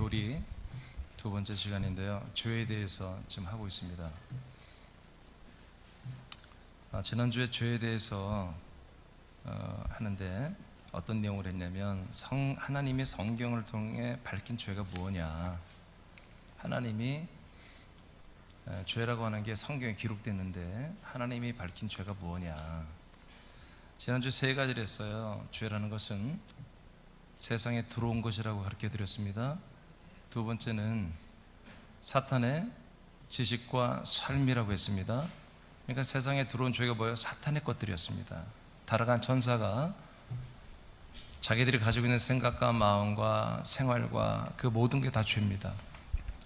교리 두 번째 시간인데요. 죄에 대해서 지금 하고 있습니다. 지난주에 죄에 대해서 하는데 어떤 내용을 했냐면 하나님이 성경을 통해 밝힌 죄가 무엇냐, 하나님이 죄라고 하는 게 성경에 기록됐는데 하나님이 밝힌 죄가 무엇냐. 지난주 세 가지를 했어요. 죄라는 것은 세상에 들어온 것이라고 가르쳐 드렸습니다. 두 번째는 사탄의 지식과 삶이라고 했습니다. 그러니까 세상에 들어온 죄가 뭐예요? 사탄의 것들이었습니다. 타락한 천사가 자기들이 가지고 있는 생각과 마음과 생활과 그 모든 게 다 죄입니다.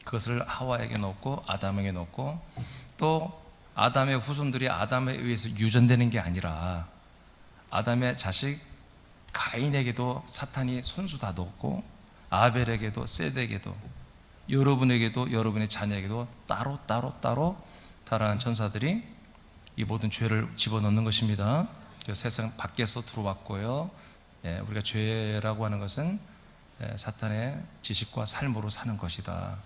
그것을 하와에게 넣고 아담에게 넣고, 또 아담의 후손들이 아담에 의해서 유전되는 게 아니라 아담의 자식 가인에게도 사탄이 손수 다 넣었고, 아벨에게도 셋에게도 여러분에게도 여러분의 자녀에게도 따로 타락한 천사들이 이 모든 죄를 집어넣는 것입니다. 세상 밖에서 들어왔고요. 우리가 죄라고 하는 것은 사탄의 지식과 삶으로 사는 것이다.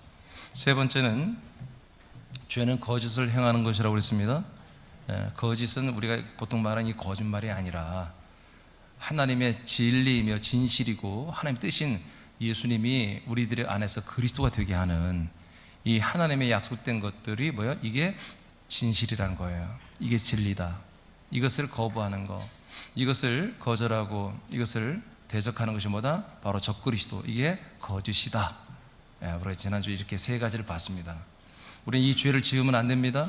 세 번째는 죄는 거짓을 행하는 것이라고 했습니다. 거짓은 우리가 보통 말하는 이 거짓말이 아니라 하나님의 진리이며 진실이고 하나님 뜻인 예수님이 우리들의 안에서 그리스도가 되게 하는 이 하나님의 약속된 것들이 뭐예요? 이게 진실이라는 거예요. 이게 진리다. 이것을 거부하는 거, 이것을 거절하고 이것을 대적하는 것이 뭐다? 바로 적그리스도, 이게 거짓이다. 우리가 지난주에 이렇게 세 가지를 봤습니다. 우리는 이 죄를 지으면 안 됩니다.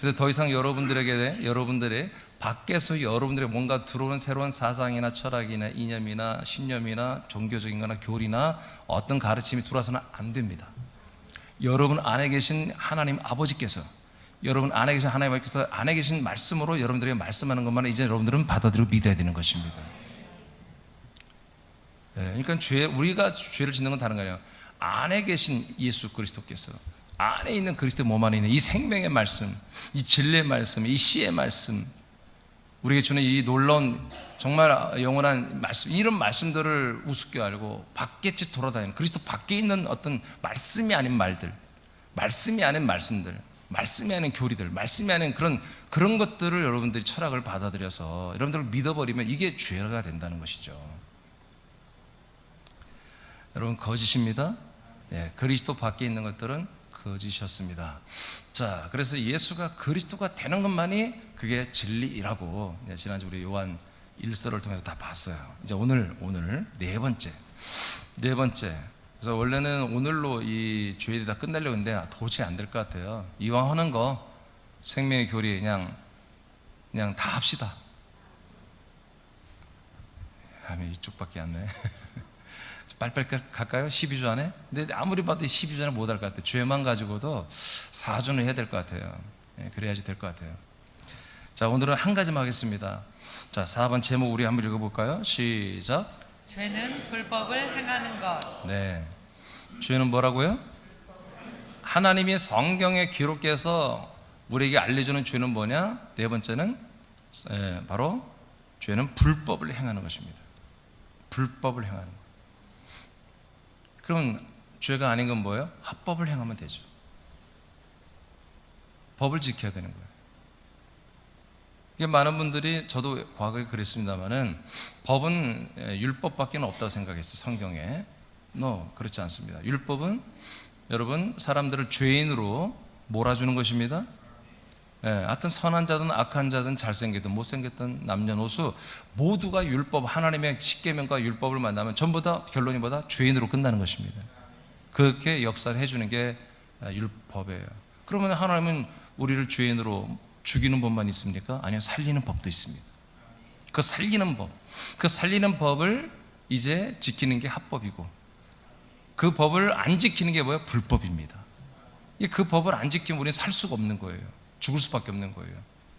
그래서 더 이상 여러분들의 밖에서 여러분들의 뭔가 들어오는 새로운 사상이나 철학이나 이념이나 신념이나 종교적인 거나 교리나 어떤 가르침이 들어와서는 안 됩니다. 여러분 안에 계신 하나님 아버지께서, 여러분 안에 계신 하나님 아버지께서 안에 계신 말씀으로 여러분들에게 말씀하는 것만 이제 여러분들은 받아들이고 믿어야 되는 것입니다. 그러니까 우리가 죄를 짓는 건 다른 거예요. 안에 계신 예수 그리스도께서, 안에 있는 그리스도의 몸 안에 있는 이 생명의 말씀, 이 진리의 말씀, 이 씨의 말씀, 우리에게 주는 이 놀라운 정말 영원한 말씀, 이런 말씀들을 우습게 알고 밖에치 돌아다니는, 그리스도 밖에 있는 어떤 말씀이 아닌 말들, 말씀이 아닌 말씀들, 말씀이 아닌 교리들, 말씀이 아닌 그런 것들을 여러분들이 철학을 받아들여서 여러분들을 믿어버리면 이게 죄가 된다는 것이죠. 여러분, 거짓입니다. 그리스도 밖에 있는 것들은 거짓이었습니다. 자, 그래서 예수가 그리스도가 되는 것만이 그게 진리라고 지난주 우리 요한 1서를 통해서 다 봤어요. 이제 오늘 네 번째. 그래서 원래는 오늘로 이 주일이 다 끝내려고 했는데 도저히 안 될 것 같아요. 이왕 하는 거 생명의 교리 그냥 다 합시다. 이쪽밖에 안 내. 빨리빨리 갈까요? 12주 안에? 근데 아무리 봐도 12주 안에 못할 것 같아요. 죄만 가지고도 4주는 해야 될 것 같아요. 그래야지 될 것 같아요. 자, 오늘은 한 가지만 하겠습니다. 자, 4번 제목 우리 한번 읽어볼까요? 시작. 죄는 불법을 행하는 것. 네, 죄는 뭐라고요? 하나님이 성경에 기록해서 우리에게 알려주는 죄는 뭐냐? 네 번째는 바로 죄는 불법을 행하는 것입니다. 불법을 행하는 것. 그럼 죄가 아닌 건 뭐예요? 합법을 행하면 되죠. 법을 지켜야 되는 거예요. 이게 많은 분들이, 저도 과거에 그랬습니다만은 법은 율법밖에 없다고 생각했어요. 성경에. 그렇지 않습니다. 율법은 여러분 사람들을 죄인으로 몰아주는 것입니다. 하여튼 선한 자든 악한 자든 잘생기든 못생겼든 남녀노소 모두가 율법, 하나님의 십계명과 율법을 만나면 전부 다 결론이 뭐다? 죄인으로 끝나는 것입니다. 그렇게 역사를 해주는 게 율법이에요. 그러면 하나님은 우리를 죄인으로 죽이는 법만 있습니까? 아니요, 살리는 법도 있습니다. 그 살리는 법을 이제 지키는 게 합법이고, 그 법을 안 지키는 게 뭐예요? 불법입니다. 그 법을 안 지키면 우리는 살 수가 없는 거예요. 죽을 수밖에 없는 거예요.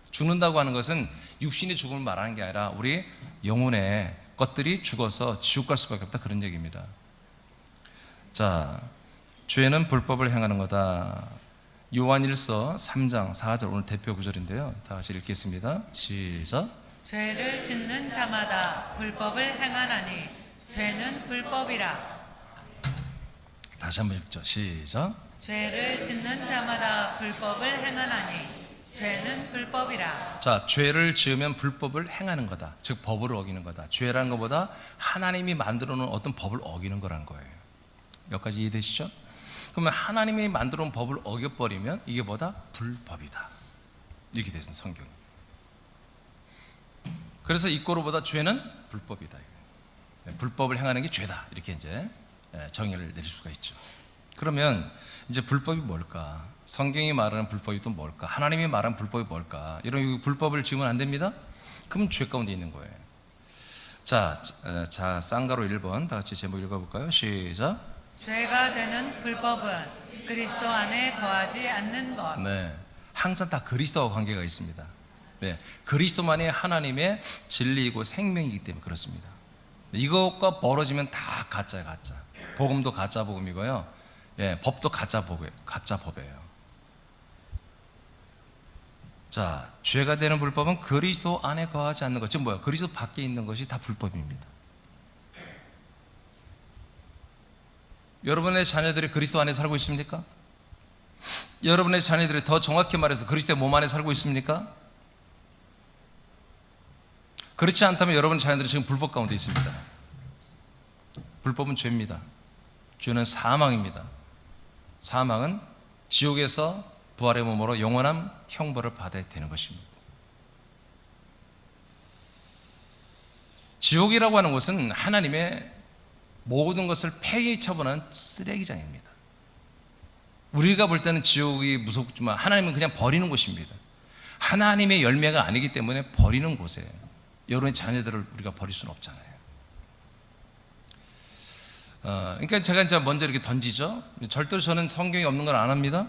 죽는다고 하는 것은 육신이 죽음을 말하는 게 아니라 우리 영혼의 것들이 죽어서 지옥 갈 수밖에 없다, 그런 얘기입니다. 자, 죄는 불법을 행하는 거다. 요한일서 3장 4절 오늘 대표 구절인데요. 다 같이 읽겠습니다. 시작. 죄를 짓는 자마다 불법을 행하나니 죄는 불법이라. 다시 한번 읽죠. 시작. 죄를 짓는 자마다 불법을 행하나니 죄는 불법이라. 자, 죄를 지으면 불법을 행하는 거다. 즉 법을 어기는 거다. 죄라는 것보다 하나님이 만들어 놓은 어떤 법을 어기는 거란 거예요. 여기까지 이해되시죠? 그러면 하나님이 만들어 놓은 법을 어겨버리면 이게 뭐다? 불법이다. 이렇게 되는 성경. 그래서 이꼬르보다 죄는 불법이다. 불법을 행하는 게 죄다. 이렇게 이제 정의를 내릴 수가 있죠. 그러면 이제 불법이 뭘까? 성경이 말하는 불법이 또 뭘까? 하나님이 말하는 불법이 뭘까? 이런 불법을 지으면 안 됩니다. 그럼 죄 가운데 있는 거예요. 자, 쌍가로 1번 다 같이 제목 읽어볼까요? 시작. 죄가 되는 불법은 그리스도 안에 거하지 않는 것. 네, 항상 다 그리스도와 관계가 있습니다. 네, 그리스도만이 하나님의 진리이고 생명이기 때문에 그렇습니다. 이것과 벌어지면 다 가짜예요, 가짜. 복음도 가짜 복음이고요. 예, 법도 가짜 법이에요. 자, 죄가 되는 불법은 그리스도 안에 거하지 않는 것. 즉 뭐야? 그리스도 밖에 있는 것이 다 불법입니다. 여러분의 자녀들이 그리스도 안에 살고 있습니까? 여러분의 자녀들이 더 정확히 말해서 그리스도의 몸 안에 살고 있습니까? 그렇지 않다면 여러분의 자녀들이 지금 불법 가운데 있습니다. 불법은 죄입니다. 죄는 사망입니다. 사망은 지옥에서 부활의 몸으로 영원한 형벌을 받아야 되는 것입니다. 지옥이라고 하는 것은 하나님의 모든 것을 폐기 처분하는 쓰레기장입니다. 우리가 볼 때는 지옥이 무섭지만 하나님은 그냥 버리는 곳입니다. 하나님의 열매가 아니기 때문에 버리는 곳이에요. 여러분의 자녀들을 우리가 버릴 수는 없잖아요. 그러니까 제가 이제 먼저 이렇게 던지죠. 절대로 저는 성경이 없는 걸 안 합니다.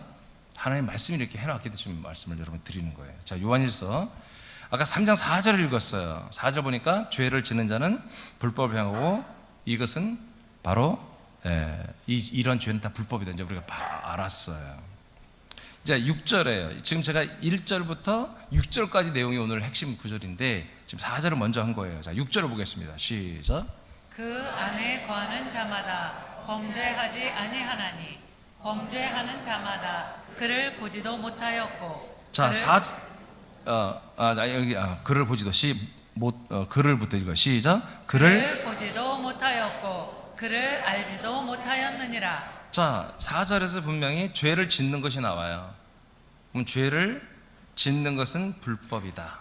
하나님의 말씀이 이렇게 해놨기 때문에 지금 말씀을 여러분 드리는 거예요. 자, 요한일서 아까 3장 4절을 읽었어요. 4절 보니까 죄를 짓는 자는 불법을 행하고 이것은 바로 이런 죄는 다 불법이다. 이제 우리가 알았어요. 이제 6절에요. 지금 제가 1절부터 6절까지 내용이 오늘 핵심 구절인데 지금 4절을 먼저 한 거예요. 자, 6절을 보겠습니다. 시작. 그 안에 거하는 자마다 범죄하지 아니하나니 범죄하는 자마다 그를 보지도 못하였고. 자, 그를 보지도 그를부터 읽어. 시작. 그를 보지도 못하였고 그를 알지도 못하였느니라. 자, 4절에서 분명히 죄를 짓는 것이 나와요. 그럼 죄를 짓는 것은 불법이다.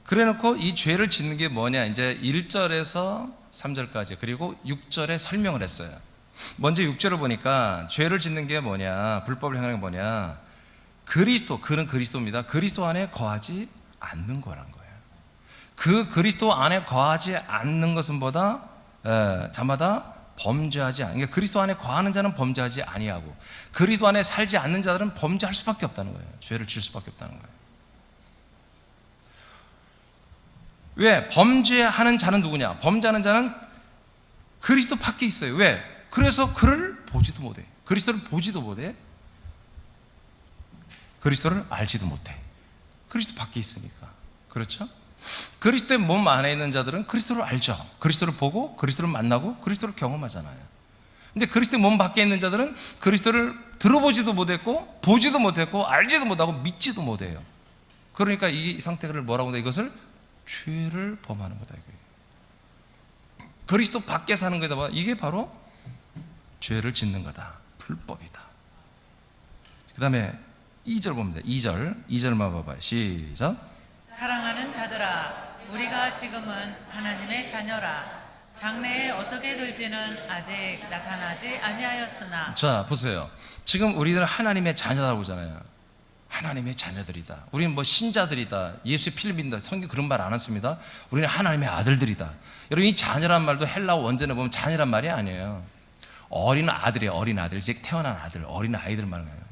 그래 놓고 이 죄를 짓는 게 뭐냐? 이제 1절에서 3절까지 그리고 6절에 설명을 했어요. 먼저 6절을 보니까 죄를 짓는 게 뭐냐? 불법을 행하는 게 뭐냐? 그는 그리스도입니다. 그리스도 안에 거하지 않는 거란 거예요. 그 그리스도 안에 거하지 않는 것은 자마다 범죄하지 않는, 그러니까 그리스도 안에 거하는 자는 범죄하지 아니하고 그리스도 안에 살지 않는 자들은 범죄할 수밖에 없다는 거예요. 죄를 지을 수밖에 없다는 거예요. 왜? 범죄하는 자는 누구냐? 범죄하는 자는 그리스도 밖에 있어요. 왜? 그래서 그를 보지도 못해. 그리스도를 보지도 못해. 그리스도를 알지도 못해. 그리스도 밖에 있으니까. 그렇죠? 그리스도의 몸 안에 있는 자들은 그리스도를 알죠. 그리스도를 보고 그리스도를 만나고 그리스도를 경험하잖아요. 근데 그리스도의 몸 밖에 있는 자들은 그리스도를 들어보지도 못했고 보지도 못했고 알지도 못하고 믿지도 못해요. 그러니까 이 상태를 뭐라고 한다? 이것을 죄를 범하는 거다. 이게 그리스도 밖에 사는 거다 봐. 이게 바로 죄를 짓는 거다. 불법이다. 그 다음에 2절 봅니다. 2절만 봐봐요. 시작. 사랑하는 자들아, 우리가 지금은 하나님의 자녀라. 장래에 어떻게 될지는 아직 나타나지 아니하였으나. 자, 보세요. 지금 우리는 하나님의 자녀라고 하잖아요. 하나님의 자녀들이다. 우리는 뭐 신자들이다. 예수의 피를 믿는다. 성경 그런 말 안 했습니다. 우리는 하나님의 아들들이다. 여러분, 이 자녀란 말도 헬라어 원전에 보면 자녀란 말이 아니에요. 어린 아들이에요. 어린 아들. 이제 태어난 아들, 어린 아이들 말하는 거예요.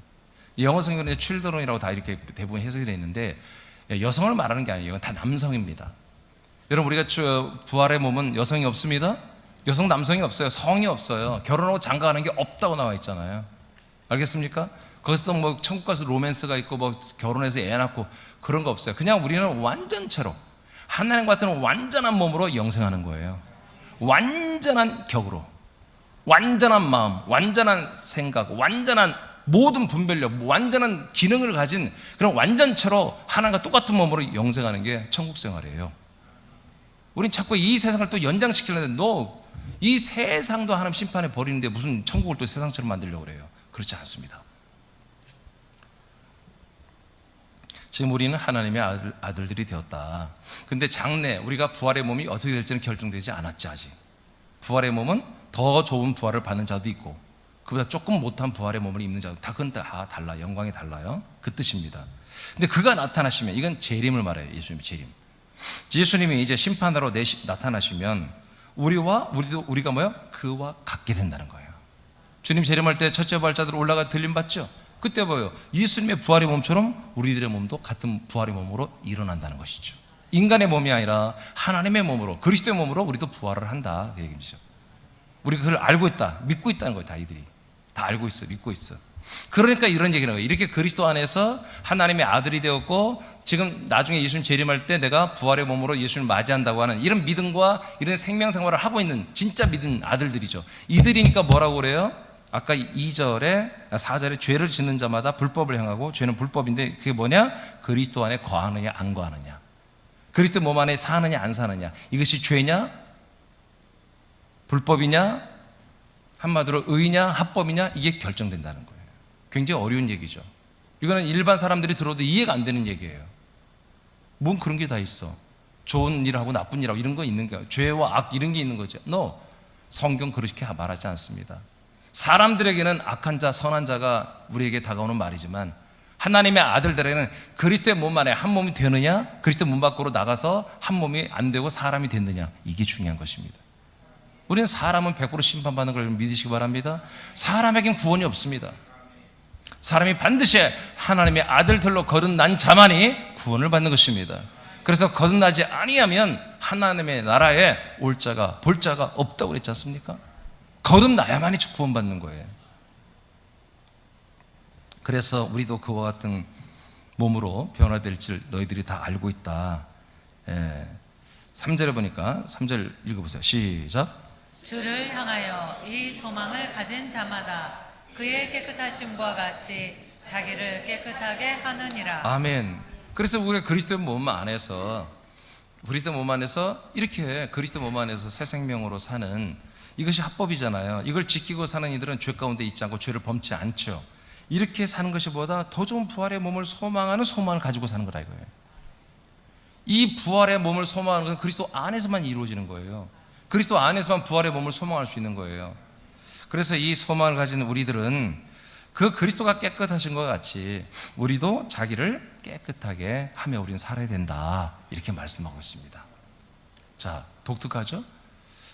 영어 성경은 children이라고 다 이렇게 대부분 해석이 되어 있는데 여성을 말하는 게 아니에요. 이건 다 남성입니다. 여러분, 우리가 부활의 몸은 여성이 없습니다. 여성 남성이 없어요. 성이 없어요. 결혼하고 장가가는 게 없다고 나와 있잖아요. 알겠습니까? 거기서 또 뭐 천국 가서 로맨스가 있고 뭐 결혼해서 애 낳고 그런 거 없어요. 그냥 우리는 완전체로 하나님 같은 완전한 몸으로 영생하는 거예요. 완전한 격으로. 완전한 마음, 완전한 생각, 완전한 모든 분별력, 완전한 기능을 가진 그런 완전체로 하나님과 똑같은 몸으로 영생하는 게 천국 생활이에요. 우린 자꾸 이 세상을 또 연장시키려는데 너 이 세상도 하나님 심판에 버리는데 무슨 천국을 또 세상처럼 만들려고 그래요. 그렇지 않습니다. 지금 우리는 하나님의 아들들이 되었다. 근데 장래 우리가 부활의 몸이 어떻게 될지는 결정되지 않았지 아직. 부활의 몸은 더 좋은 부활을 받는 자도 있고 그보다 조금 못한 부활의 몸을 입는 자도 그건 다 달라. 영광이 달라요. 그 뜻입니다. 근데 그가 나타나시면 이건 재림을 말해요. 예수님이 재림. 예수님이 이제 심판하러 나타나시면 우리가 뭐요? 그와 같게 된다는 거예요. 주님 재림할 때 첫째 부활자들 올라가 들림 받죠? 그때 뭐예요? 예수님의 부활의 몸처럼 우리들의 몸도 같은 부활의 몸으로 일어난다는 것이죠. 인간의 몸이 아니라 하나님의 몸으로, 그리스도의 몸으로 우리도 부활을 한다 그 얘기죠. 우리가 그걸 알고 있다, 믿고 있다는 거예요. 다 이들이 다 알고 있어, 믿고 있어. 그러니까 이런 얘기를 해요. 이렇게 그리스도 안에서 하나님의 아들이 되었고 지금 나중에 예수님 재림할 때 내가 부활의 몸으로 예수님을 맞이한다고 하는 이런 믿음과 이런 생명 생활을 하고 있는 진짜 믿은 아들들이죠. 이들이니까 뭐라고 그래요? 아까 2절에 4절에 죄를 짓는 자마다 불법을 행하고, 죄는 불법인데 그게 뭐냐? 그리스도 안에 거하느냐 안 거하느냐, 그리스도 몸 안에 사느냐 안 사느냐, 이것이 죄냐 불법이냐, 한마디로 의냐 합법이냐, 이게 결정된다는 거예요. 굉장히 어려운 얘기죠. 이거는 일반 사람들이 들어도 이해가 안 되는 얘기예요. 뭔 그런 게 다 있어. 좋은 일하고 나쁜 일하고 이런 거 있는 거예요. 죄와 악 이런 게 있는 거죠. 성경 그렇게 말하지 않습니다. 사람들에게는 악한 자 선한 자가 우리에게 다가오는 말이지만 하나님의 아들들에게는 그리스도의 몸 안에 한 몸이 되느냐, 그리스도 몸 밖으로 나가서 한 몸이 안 되고 사람이 됐느냐, 이게 중요한 것입니다. 우리는 사람은 100% 심판받는 걸 믿으시기 바랍니다. 사람에겐 구원이 없습니다. 사람이 반드시 하나님의 아들들로 거듭난 자만이 구원을 받는 것입니다. 그래서 거듭나지 아니하면 하나님의 나라에 올 자가 볼 자가 없다고 그랬지 않습니까? 거듭나야만이 구원받는 거예요. 그래서 우리도 그와 같은 몸으로 변화될 줄 너희들이 다 알고 있다. 3절에 보니까 3절 읽어보세요. 시작. 주를 향하여 이 소망을 가진 자마다 그의 깨끗하심과 같이 자기를 깨끗하게 하느니라. 아멘. 그래서 우리가 그리스도 몸 안에서 이렇게 그리스도 몸 안에서 새 생명으로 사는 이것이 합법이잖아요. 이걸 지키고 사는 이들은 죄 가운데 있지 않고 죄를 범치 않죠. 이렇게 사는 것이 보다 더 좋은 부활의 몸을 소망하는 소망을 가지고 사는 거라 이거예요. 이 부활의 몸을 소망하는 것은 그리스도 안에서만 이루어지는 거예요. 그리스도 안에서만 부활의 몸을 소망할 수 있는 거예요. 그래서 이 소망을 가진 우리들은 그 그리스도가 깨끗하신 것 같이 우리도 자기를 깨끗하게 하며 우리는 살아야 된다, 이렇게 말씀하고 있습니다. 자, 독특하죠?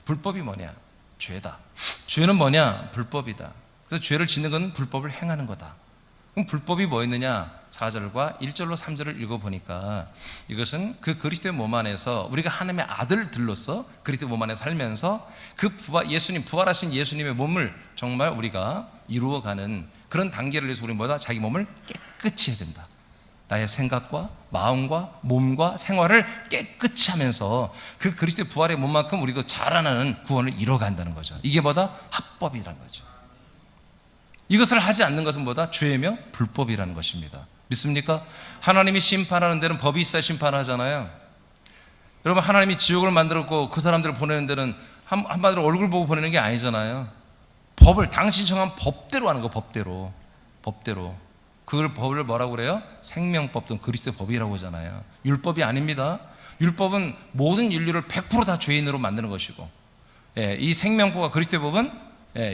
불법이 뭐냐? 죄다. 죄는 뭐냐? 불법이다. 그래서 죄를 짓는 건 불법을 행하는 거다. 그럼 불법이 뭐였느냐? 4절과 1절로 3절을 읽어보니까 이것은 그 그리스도의 몸 안에서 우리가 하나님의 아들들로서 그리스도의 몸 안에 살면서 그 부활하신 예수님의 몸을 정말 우리가 이루어가는 그런 단계를 위해서 우리는 뭐다? 자기 몸을 깨끗이 해야 된다. 나의 생각과 마음과 몸과 생활을 깨끗이 하면서 그 그리스도의 부활의 몸만큼 우리도 자라나는 구원을 이뤄간다는 거죠. 이게 뭐다? 합법이라는 거죠. 이것을 하지 않는 것은 뭐다? 죄며 불법이라는 것입니다. 믿습니까? 하나님이 심판하는 데는 법이 있어야 심판하잖아요. 여러분, 하나님이 지옥을 만들었고 그 사람들을 보내는 데는 한마디로 얼굴 보고 보내는 게 아니잖아요. 법을 당신 정한 법대로 하는 거. 법대로. 그걸 법을 뭐라고 그래요? 생명법 또는 그리스도의 법이라고 하잖아요. 율법이 아닙니다. 율법은 모든 인류를 100% 다 죄인으로 만드는 것이고, 이 생명법과 그리스도의 법은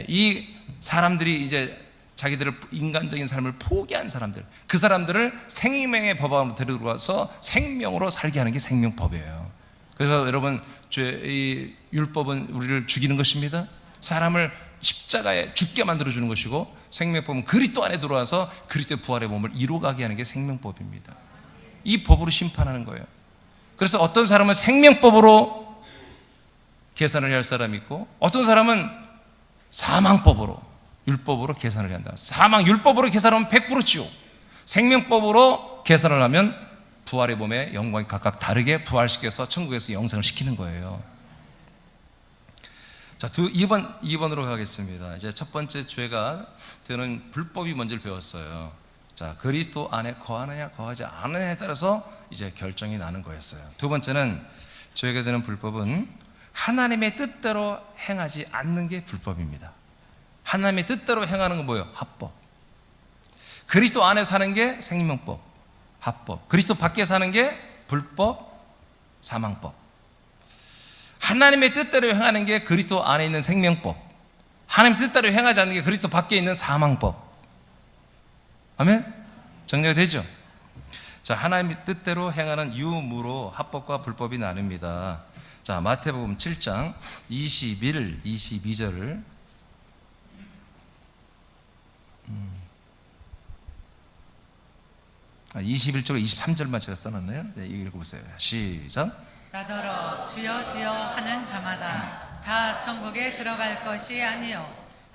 이 사람들이 이제 자기들을 인간적인 삶을 포기한 사람들, 그 사람들을 생명의 법 안으로 데려들어와서 생명으로 살게 하는 게 생명법이에요. 그래서 여러분, 이 율법은 우리를 죽이는 것입니다. 사람을 십자가에 죽게 만들어주는 것이고, 생명법은 그리스도 안에 들어와서 그리스도의 부활의 몸을 이루어가게 하는 게 생명법입니다. 이 법으로 심판하는 거예요. 그래서 어떤 사람은 생명법으로 계산을 할 사람이 있고, 어떤 사람은 사망법으로, 율법으로 계산을 한다. 율법으로 계산하면 100% 지옥. 생명법으로 계산을 하면 부활의 몸의 영광이 각각 다르게 부활시켜서 천국에서 영생을 시키는 거예요. 자, 2번으로 가겠습니다. 이제 첫 번째 죄가 되는 불법이 뭔지를 배웠어요. 자, 그리스도 안에 거하느냐 거하지 않느냐에 따라서 이제 결정이 나는 거였어요. 두 번째는 죄가 되는 불법은 하나님의 뜻대로 행하지 않는 게 불법입니다. 하나님의 뜻대로 행하는 건 뭐예요? 합법. 그리스도 안에 사는 게 생명법, 합법. 그리스도 밖에 사는 게 불법, 사망법. 하나님의 뜻대로 행하는 게 그리스도 안에 있는 생명법, 하나님 뜻대로 행하지 않는 게 그리스도 밖에 있는 사망법. 아멘? 정리가 되죠? 자, 하나님의 뜻대로 행하는 유무로 합법과 불법이 나뉩니다. 자, 마태복음 7장 21, 22절을 21절 23절만 제가 써놨네요. 네, 읽어보세요. 시작. 나더러 주여 주여 하는 자마다 다 천국에 들어갈 것이 아니요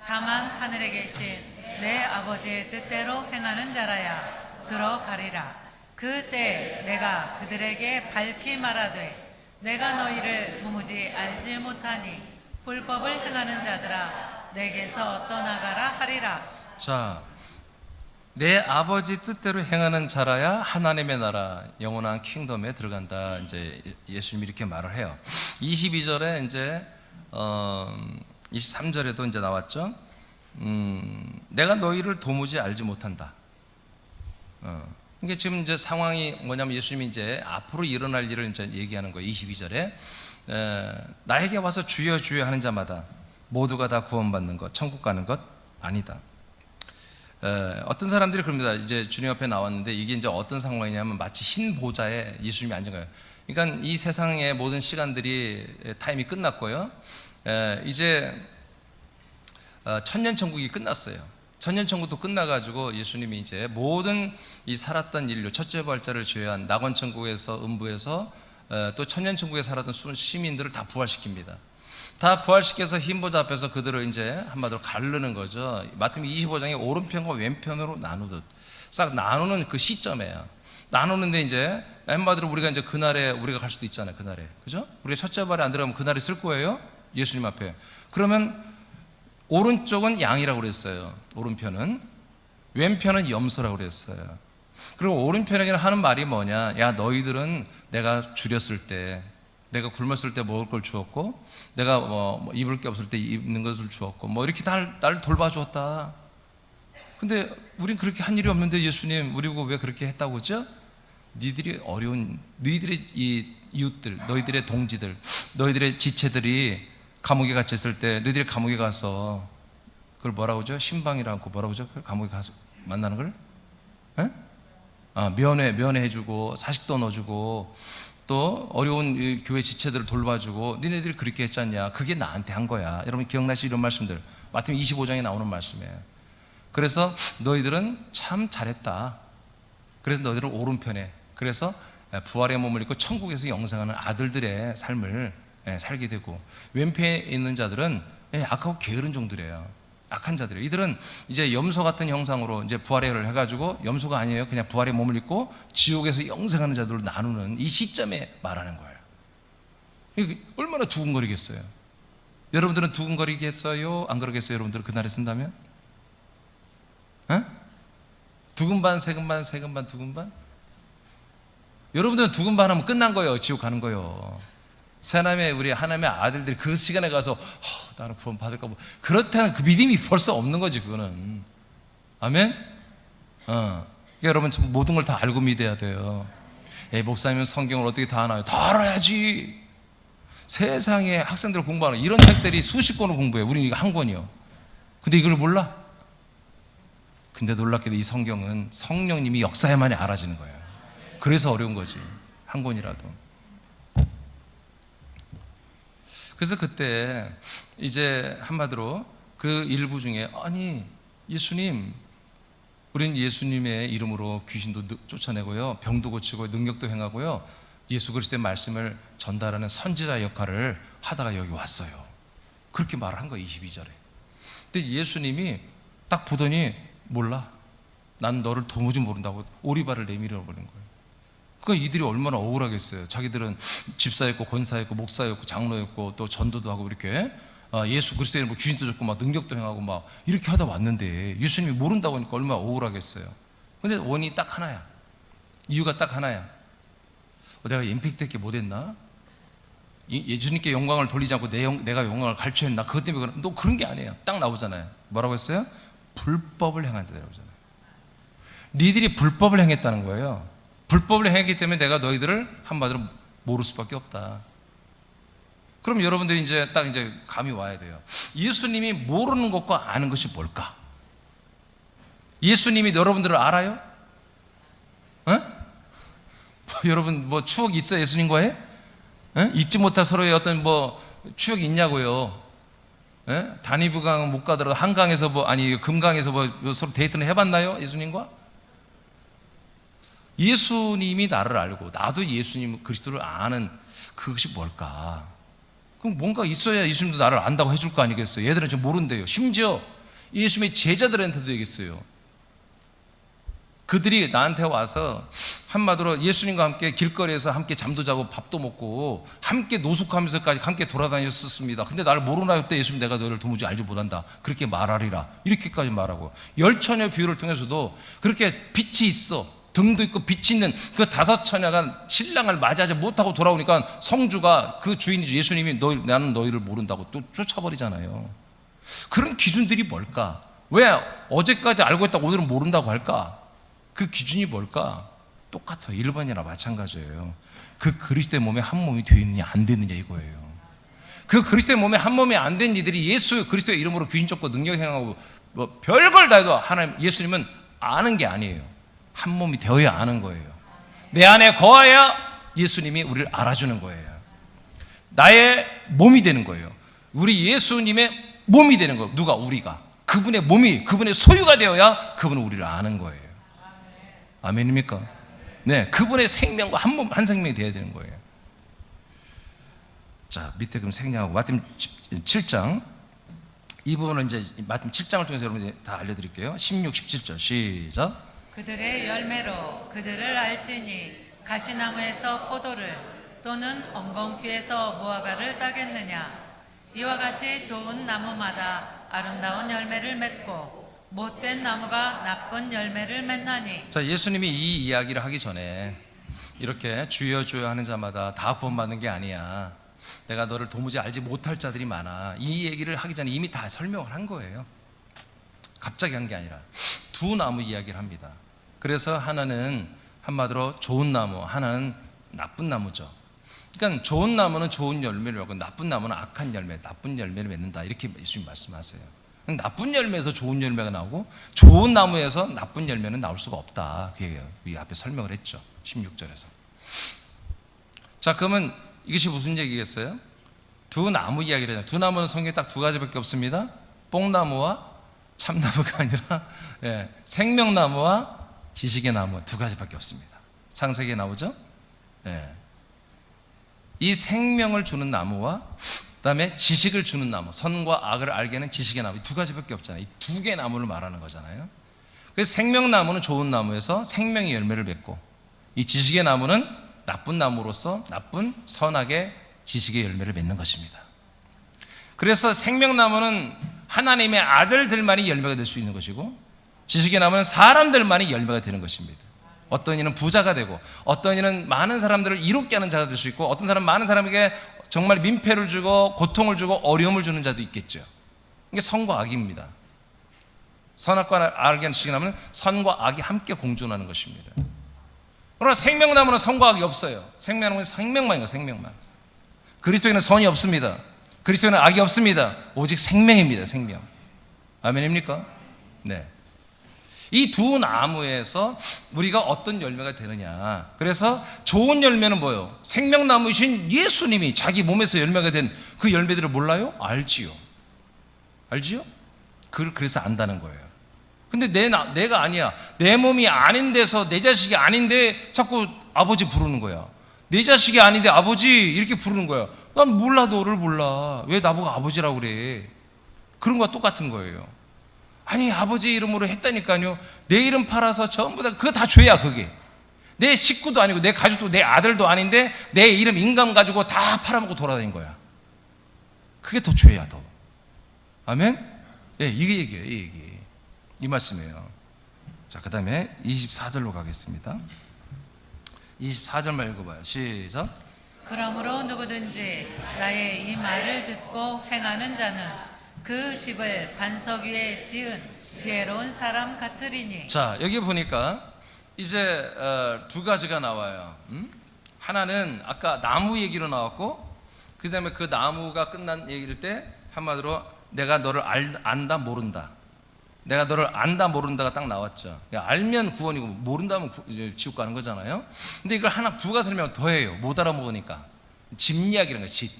다만 하늘에 계신 내 아버지의 뜻대로 행하는 자라야 들어가리라. 그때 내가 그들에게 밝히 말하되 내가 너희를 도무지 알지 못하니 불법을 행하는 자들아 내게서 떠나가라 하리라. 자, 내 아버지 뜻대로 행하는 자라야 하나님의 나라 영원한 킹덤에 들어간다. 이제 예수님이 이렇게 말을 해요. 22절에 이제 23절에도 이제 나왔죠. 내가 너희를 도무지 알지 못한다. 이게 지금 이제 상황이 뭐냐면 예수님이 이제 앞으로 일어날 일을 이제 얘기하는 거예요. 22절에 나에게 와서 주여 주여 하는 자마다 모두가 다 구원받는 것, 천국 가는 것 아니다. 어떤 사람들이 그럽니다. 이제 주님 앞에 나왔는데 이게 이제 어떤 상황이냐면 마치 흰 보좌에 예수님이 앉은 거예요. 그러니까 이 세상의 모든 시간들이 타임이 끝났고요. 이제 천년천국이 끝났어요. 천년천국도 끝나가지고 예수님이 이제 모든 이 살았던 인류 첫째 부활자를 제외한 낙원천국에서 음부에서 또 천년천국에 살았던 시민들을 다 부활시킵니다. 다 부활시켜서 흰 보좌 앞에서 그들을 이제 한마디로 가르는 거죠. 마태복음 25장에 오른편과 왼편으로 나누듯 싹 나누는 그 시점이에요. 나누는데 이제 한마디로 우리가 이제 그날에 우리가 갈 수도 있잖아요. 그날에, 그죠? 우리가 첫째 부활에 안 들어가면 그날에 쓸 거예요. 예수님 앞에. 그러면 오른쪽은 양이라고 그랬어요. 오른편은. 왼편은 염소라고 그랬어요. 그리고 오른편에게는 하는 말이 뭐냐? 야, 너희들은 내가 줄였을 때, 내가 굶었을 때 먹을 걸 주었고, 내가 뭐 입을 게 없을 때 입는 것을 주었고, 뭐 이렇게 날 돌봐주었다. 근데 우린 그렇게 한 일이 없는데 예수님, 우리 보고 왜 그렇게 했다고 그러죠? 너희들이 어려운, 너희들의 이 이웃들, 너희들의 동지들, 너희들의 지체들이 감옥에 갇혔을 때, 너희들이 감옥에 가서 그걸 뭐라고 하죠? 신방이라고 뭐라고 하죠? 감옥에 가서 만나는 걸? 면회해주고 사식도 넣어주고 또 어려운 교회 지체들을 돌봐주고 니네들이 그렇게 했지 않냐? 그게 나한테 한 거야. 여러분 기억나시죠? 이런 말씀들 마태복음 25장에 나오는 말씀이에요. 그래서 너희들은 참 잘했다. 그래서 너희들은 오른편에, 그래서 부활의 몸을 입고 천국에서 영생하는 아들들의 삶을 살게 되고, 왼편에 있는 자들은 악하고 게으른 종들이에요. 악한 자들이에요. 이들은 이제 염소 같은 형상으로 이제 부활의 혈을 해가지고, 염소가 아니에요. 그냥 부활의 몸을 입고 지옥에서 영생하는 자들로 나누는 이 시점에 말하는 거예요. 이게 얼마나 두근거리겠어요. 여러분들은 두근거리겠어요? 안 그러겠어요? 여러분들은 그날에 쓴다면? 두근반, 세근반, 세근반, 두근반? 여러분들은 두근반 하면 끝난 거예요. 지옥 가는 거예요. 새남의 우리 하나님의 아들들이 그 시간에 가서 나는 구원 받을까 뭐 그렇다는 그 믿음이 벌써 없는 거지. 그거는. 아멘? 그러니까 여러분 모든 걸 다 알고 믿어야 돼요. 목사님은 성경을 어떻게 다 아나요? 다 알아야지. 세상에 학생들 공부하는 이런 책들이 수십 권을 공부해. 우리는 이거 한 권이요. 근데 이걸 몰라? 근데 놀랍게도 이 성경은 성령님이 역사해만이 알아지는 거예요. 그래서 어려운 거지. 한 권이라도. 그래서 그때 이제 한마디로 그 일부 중에, 아니 예수님, 우린 예수님의 이름으로 귀신도 쫓아내고요, 병도 고치고 능력도 행하고요, 예수 그리스도의 말씀을 전달하는 선지자 역할을 하다가 여기 왔어요. 그렇게 말을 한 거예요. 22절에. 근데 예수님이 딱 보더니 몰라, 난 너를 도무지 모른다고 오리발을 내밀어 버린 거예요. 그러니까 이들이 얼마나 억울하겠어요. 자기들은 집사였고 권사였고 목사였고 장로였고 또 전도도 하고 이렇게 예수 그리스도의 뭐 귀신도 쫓고 막 능력도 행하고 막 이렇게 하다 왔는데 예수님이 모른다고 하니까 얼마나 억울하겠어요. 근데 원인이 딱 하나야. 이유가 딱 하나야. 내가 임팩트 있게 못했나? 예수님께 영광을 돌리지 않고 내가 영광을 갈취했나? 그것 때문에 너 그런 게 아니에요. 딱 나오잖아요. 뭐라고 했어요? 불법을 행한 자라고 하잖아요. 니들이 불법을 행했다는 거예요. 불법을 행했기 때문에 내가 너희들을 한마디로 모를 수밖에 없다. 그럼 여러분들이 이제 감이 와야 돼요. 예수님이 모르는 것과 아는 것이 뭘까? 예수님이 여러분들을 알아요? 여러분 뭐 추억이 있어요? 예수님과의? 잊지 못할 서로의 어떤 뭐 추억이 있냐고요? 다니브강 못 가더라도 한강에서 금강에서 서로 데이트는 해봤나요? 예수님과? 예수님이 나를 알고 나도 예수님 그리스도를 아는 그것이 뭘까? 그럼 뭔가 있어야 예수님도 나를 안다고 해줄 거 아니겠어요? 얘들은 지금 모른대요. 심지어 예수님의 제자들한테도 얘기했어요. 그들이 나한테 와서 한마디로 예수님과 함께 길거리에서 함께 잠도 자고 밥도 먹고 함께 노숙하면서까지 함께 돌아다녔었습니다. 근데 나를 모르나 했대. 예수님 내가 너를 도무지 알지 못한다. 그렇게 말하리라. 이렇게까지 말하고 열처녀 비유를 통해서도 그렇게 빛이 있어. 등도 있고 빛이 있는 그 5처녀가 신랑을 맞이하지 못하고 돌아오니까 성주가 그 주인이죠. 예수님이 나는 너희를 모른다고 또 쫓아버리잖아요. 그런 기준들이 뭘까? 왜 어제까지 알고 있다고 오늘은 모른다고 할까? 그 기준이 뭘까? 똑같아요. 1번이나 마찬가지예요. 그 그리스도의 몸에 한 몸이 되어 있느냐 안 되느냐 이거예요. 그 그리스도의 몸에 한 몸이 안 된 이들이 예수 그리스도의 이름으로 귀신 쫓고 능력 행하고 뭐 별걸 다 해도 하나님 예수님은 아는 게 아니에요. 한 몸이 되어야 아는 거예요. 내 안에 거하야 예수님이 우리를 알아주는 거예요. 나의 몸이 되는 거예요. 우리 예수님의 몸이 되는 거예요. 누가? 우리가. 그분의 몸이 그분의 소유가 되어야 그분은 우리를 아는 거예요. 아멘입니까? 네, 그분의 생명과 한 몸 한 생명이 되어야 되는 거예요. 자, 밑에 그럼 생략하고 마태복음 7장 이 부분은 이제 마태복음 7장을 통해서 여러분이 다 알려드릴게요. 16, 17절 시작. 그들의 열매로 그들을 알지니 가시나무에서 포도를 또는 엉겅퀴에서 무화과를 따겠느냐. 이와 같이 좋은 나무마다 아름다운 열매를 맺고 못된 나무가 나쁜 열매를 맺나니. 자, 예수님이 이 이야기를 하기 전에 이렇게 주여 주여 하는 자마다 다 구원받는 게 아니야. 내가 너를 도무지 알지 못할 자들이 많아. 이 얘기를 하기 전에 이미 다 설명을 한 거예요. 갑자기 한 게 아니라 두 나무 이야기를 합니다. 그래서 하나는 한마디로 좋은 나무, 하나는 나쁜 나무죠. 그러니까 좋은 나무는 좋은 열매를 맺고 나쁜 나무는 악한 열매, 나쁜 열매를 맺는다. 이렇게 예수님 말씀하세요. 나쁜 열매에서 좋은 열매가 나오고 좋은 나무에서 나쁜 열매는 나올 수가 없다. 그게 이 앞에 설명을 했죠. 16절에서. 자, 그러면 이것이 무슨 얘기겠어요? 두 나무 이야기를 해요. 두 나무는 성경에 딱 두 가지밖에 없습니다. 뽕나무와 참나무가 아니라 생명나무와 지식의 나무 두 가지밖에 없습니다. 창세기에 나오죠? 이 생명을 주는 나무와 그 다음에 지식을 주는 나무, 선과 악을 알게 하는 지식의 나무, 이 두 가지밖에 없잖아요. 이 두 개의 나무를 말하는 거잖아요. 그래서 생명나무는 좋은 나무에서 생명의 열매를 맺고, 이 지식의 나무는 나쁜 나무로서 나쁜 선악의 지식의 열매를 맺는 것입니다. 그래서 생명나무는 하나님의 아들들만이 열매가 될 수 있는 것이고, 지식의 나무는 사람들만이 열매가 되는 것입니다. 어떤 이는 부자가 되고, 어떤 이는 많은 사람들을 이롭게 하는 자가 될 수 있고, 어떤 사람은 많은 사람에게 정말 민폐를 주고 고통을 주고 어려움을 주는 자도 있겠죠. 이게 선과 악입니다. 선악과 악이 하는 지식의 나무는 선과 악이 함께 공존하는 것입니다. 그러나 생명나무는 선과 악이 없어요. 생명나무는 생명만인 거예요. 생명만. 그리스도에는 선이 없습니다. 그리스도에는 악이 없습니다. 오직 생명입니다. 생명. 아멘입니까? 네. 이 두 나무에서 우리가 어떤 열매가 되느냐. 그래서 좋은 열매는 뭐예요? 생명나무이신 예수님이 자기 몸에서 열매가 된 그 열매들을 몰라요? 알지요. 알지요? 그래서 안다는 거예요. 근데 내가 아니야. 내 몸이 아닌 데서 내 자식이 아닌데 자꾸 아버지 부르는 거야. 내 자식이 아닌데 아버지 이렇게 부르는 거야. 난 몰라. 너를 몰라. 왜 나보고 아버지라고 그래? 그런 거와 똑같은 거예요. 아니 아버지 이름으로 했다니까요. 내 이름 팔아서 전부 다 그거 다 죄야. 그게 내 식구도 아니고 내 가족도 내 아들도 아닌데 내 이름 인감 가지고 다 팔아먹고 돌아다닌 거야. 그게 더 죄야. 더 아멘? 예, 이게 얘기예요. 이 얘기. 이 말씀이에요. 자, 그 다음에 24절로 가겠습니다. 24절만 읽어봐요. 시작. 그러므로 누구든지 나의 이 말을 듣고 행하는 자는 그 집을 반석 위에 지은 지혜로운 사람 같으리니. 자, 여기 보니까 이제 두 가지가 나와요. 하나는 아까 나무 얘기로 나왔고, 그 다음에 그 나무가 끝난 얘기일 때 한마디로 내가 너를 안다 모른다. 내가 너를 안다 모른다가 딱 나왔죠. 알면 구원이고 모른다면 지옥 가는 거잖아요. 근데 이걸 하나 부가 설명 더해요. 못 알아먹으니까. 집 이야기라는 거예요.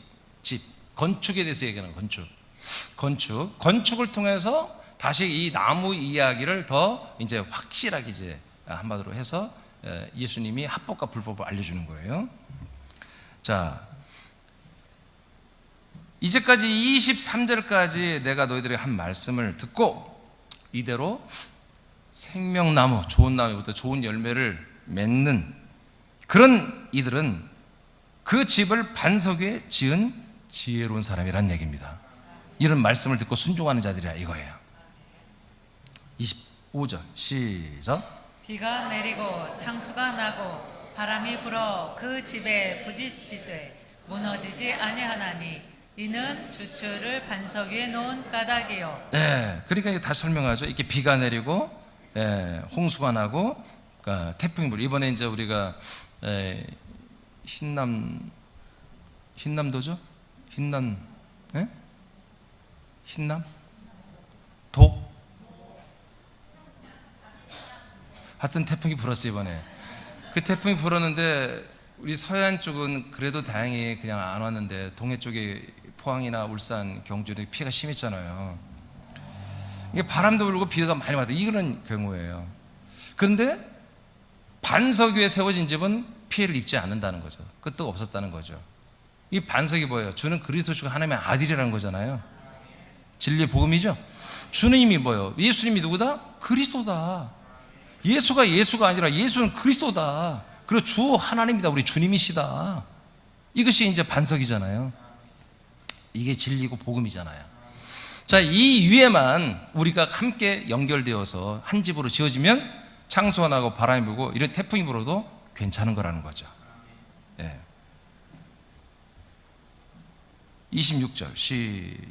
집. 건축에 대해서 얘기하는 거예요. 건축을 통해서 다시 이 나무 이야기를 더 이제 확실하게 이제 한마디로 해서 예수님이 합법과 불법을 알려주는 거예요. 자, 이제까지 23절까지 내가 너희들에게 한 말씀을 듣고 이대로 생명나무, 좋은 나무부터 좋은 열매를 맺는 그런 이들은 그 집을 반석 위에 지은 지혜로운 사람이란 얘기입니다. 이런 말씀을 듣고 순종하는 자들이야 이거예요. 25절 시작. 비가 내리고 창수가 나고 바람이 불어 그 집에 부딪히되 무너지지 아니하나니 이는 주추를 반석 위에 놓은 까닭이요. 네, 그러니까 다시 설명하죠. 이렇게 비가 내리고 홍수가 나고 그러니까 태풍이 불. 이번에 이제 우리가 흰남도죠? 흰남 도? 하여튼 태풍이 불었어요 이번에. 그 태풍이 불었는데 우리 서해안 쪽은 그래도 다행히 그냥 안 왔는데 동해 쪽에 포항이나 울산, 경주 이렇게 피해가 심했잖아요. 이게 바람도 불고 비가 많이 왔다 이런 경우예요. 그런데 반석 위에 세워진 집은 피해를 입지 않는다는 거죠. 끝도 없었다는 거죠. 이 반석이 뭐예요? 주는 그리스도 중 하나님의 아들이라는 거잖아요. 진리의 복음이죠. 주님이 뭐예요? 예수님이 누구다? 그리스도다. 예수가 아니라 예수는 그리스도다. 그리고 주 하나님이다. 우리 주님이시다. 이것이 이제 반석이잖아요. 이게 진리고 복음이잖아요. 자, 이 위에만 우리가 함께 연결되어서 한 집으로 지어지면 창수가 나고 바람이 불고 이런 태풍이 불어도 괜찮은 거라는 거죠. 예. 26절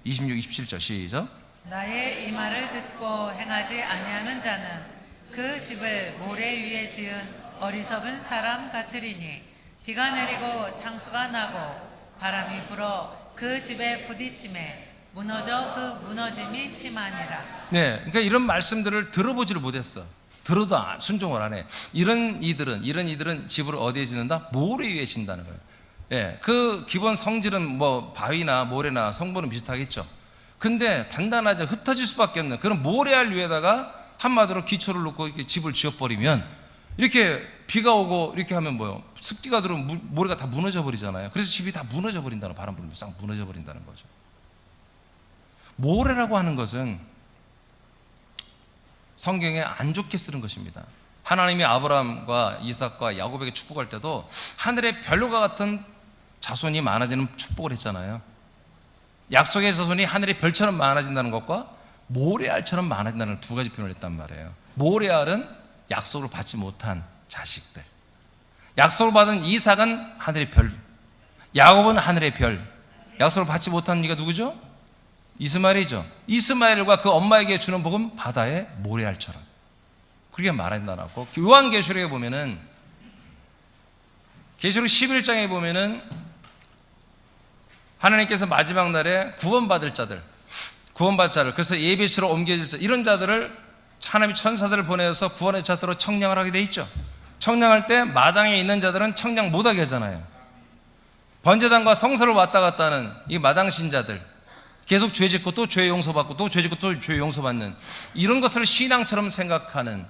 27절 시작. 나의 이 말을 듣고 행하지 아니하는 자는 그 집을 모래 위에 지은 어리석은 사람 같으리니 비가 내리고 창수가 나고 바람이 불어 그 집에 부딪힘에 무너져 그 무너짐이 심하니라. 네, 그러니까 이런 말씀들을 들어보지를 못했어. 들어도 순종을 안 해. 이런 이들은 집을 어디에 짓는다? 모래 위에 짓는다는 거예요. 예, 그 기본 성질은 뭐 바위나 모래나 성분은 비슷하겠죠. 근데 단단하지 흩어질 수밖에 없는 그런 모래알 위에다가 한마디로 기초를 놓고 이렇게 집을 지어버리면 이렇게 비가 오고 이렇게 하면 뭐요? 습기가 들어오면 모래가 다 무너져 버리잖아요. 그래서 집이 다 무너져 버린다는, 바람 불면 싹 무너져 버린다는 거죠. 모래라고 하는 것은 성경에 안 좋게 쓰는 것입니다. 하나님이 아브라함과 이삭과 야곱에게 축복할 때도 하늘의 별과 같은 자손이 많아지는 축복을 했잖아요. 약속의 자손이 하늘의 별처럼 많아진다는 것과 모래알처럼 많아진다는 두 가지 표현을 했단 말이에요. 모래알은 약속을 받지 못한 자식들, 약속을 받은 이삭은 하늘의 별, 야곱은 하늘의 별. 약속을 받지 못한 이가 누구죠? 이스마엘이죠. 이스마엘과 그 엄마에게 주는 복은 바다의 모래알처럼 그렇게 말한다고. 요한계시록에 보면은, 계시록 11장에 보면은 하나님께서 마지막 날에 구원받을 자들, 그래서 예배치로 옮겨질 자, 이런 자들을 하나님이 천사들을 보내서 구원의 자들로 청량을 하게 돼 있죠. 청량할 때 마당에 있는 자들은 청량 못하게 하잖아요. 번제단과 성소를 왔다 갔다 하는 이 마당 신자들, 계속 죄 짓고 또 죄 용서받고 또 죄 짓고 또 죄 용서받는 이런 것을 신앙처럼 생각하는,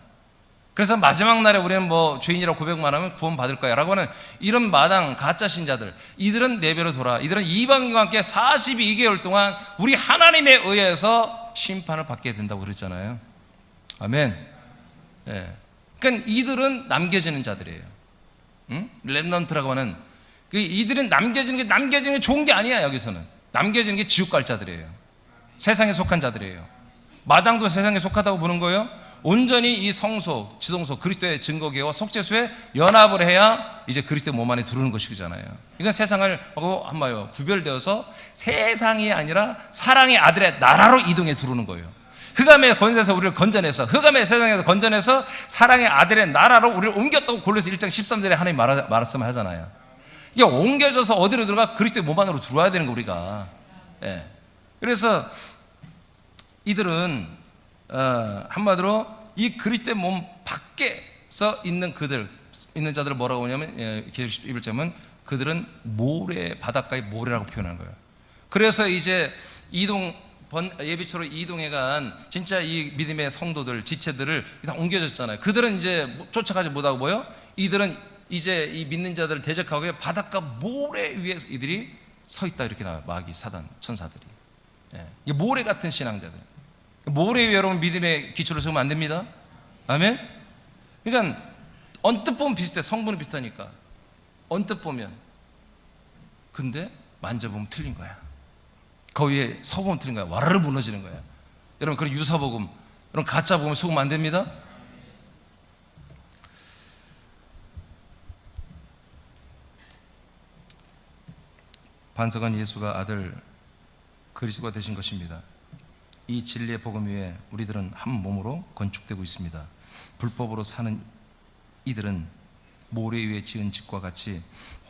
그래서 마지막 날에 우리는 뭐 죄인이라고 고백만 하면 구원 받을 거야 라고 하는 이런 마당 가짜 신자들, 이들은 내버려 둬라. 이들은 이방인과 함께 42개월 동안 우리 하나님에 의해서 심판을 받게 된다고 그랬잖아요. 아멘. 예. 그러니까 이들은 남겨지는 자들이에요. 응? 렘넌트라고 하는 이들은 남겨지는 게 좋은 게 아니야. 여기서는 남겨지는 게 지옥 갈 자들이에요. 세상에 속한 자들이에요. 마당도 세상에 속하다고 보는 거예요. 온전히 이 성소, 지성소, 그리스도의 증거계와 속죄소에 연합을 해야 이제 그리스도의 몸 안에 들어오는 것이잖아요. 이건 세상을 하고 한마디로 구별되어서 세상이 아니라 사랑의 아들의 나라로 이동해 들어오는 거예요. 흑암의 권세에서 우리를 건져내서, 흑암의 세상에서 건져내서 사랑의 아들의 나라로 우리를 옮겼다고 골로새 1장 13절에 하나님 말씀 하잖아요. 이게 옮겨져서 어디로 들어가? 그리스도의 몸 안으로 들어와야 되는 거 우리가. 예. 그래서 이들은 한마디로 이 그리스도의 몸 밖에서 있는 자들을 뭐라고 하냐면, 계시록 11장은 그들은 모래, 바닷가의 모래라고 표현하는 거예요. 그래서 이제 예비처로 이동해 간 진짜 이 믿음의 성도들, 지체들을 다 옮겨졌잖아요. 그들은 이제 쫓아가지 못하고 뭐요? 이들은 이제 이 믿는 자들을 대적하고 바닷가 모래 위에 이들이 서 있다, 이렇게 나와요. 마귀, 사단, 천사들이. 이 모래 같은 신앙자들. 모래 위에 여러분 믿음의 기초를 세우면 안 됩니다. 아멘? 그러니까 언뜻 보면 비슷해. 성분은 비슷하니까. 언뜻 보면. 근데 만져보면 틀린 거야. 거기에 서보면 틀린 거야. 와르르 무너지는 거야. 여러분, 그런 유사복음, 여러분 가짜 복음 속으면 안 됩니다. 반석은 예수가 아들 그리스도가 되신 것입니다. 이 진리의 복음 위에 우리들은 한 몸으로 건축되고 있습니다. 불법으로 사는 이들은 모래 위에 지은 집과 같이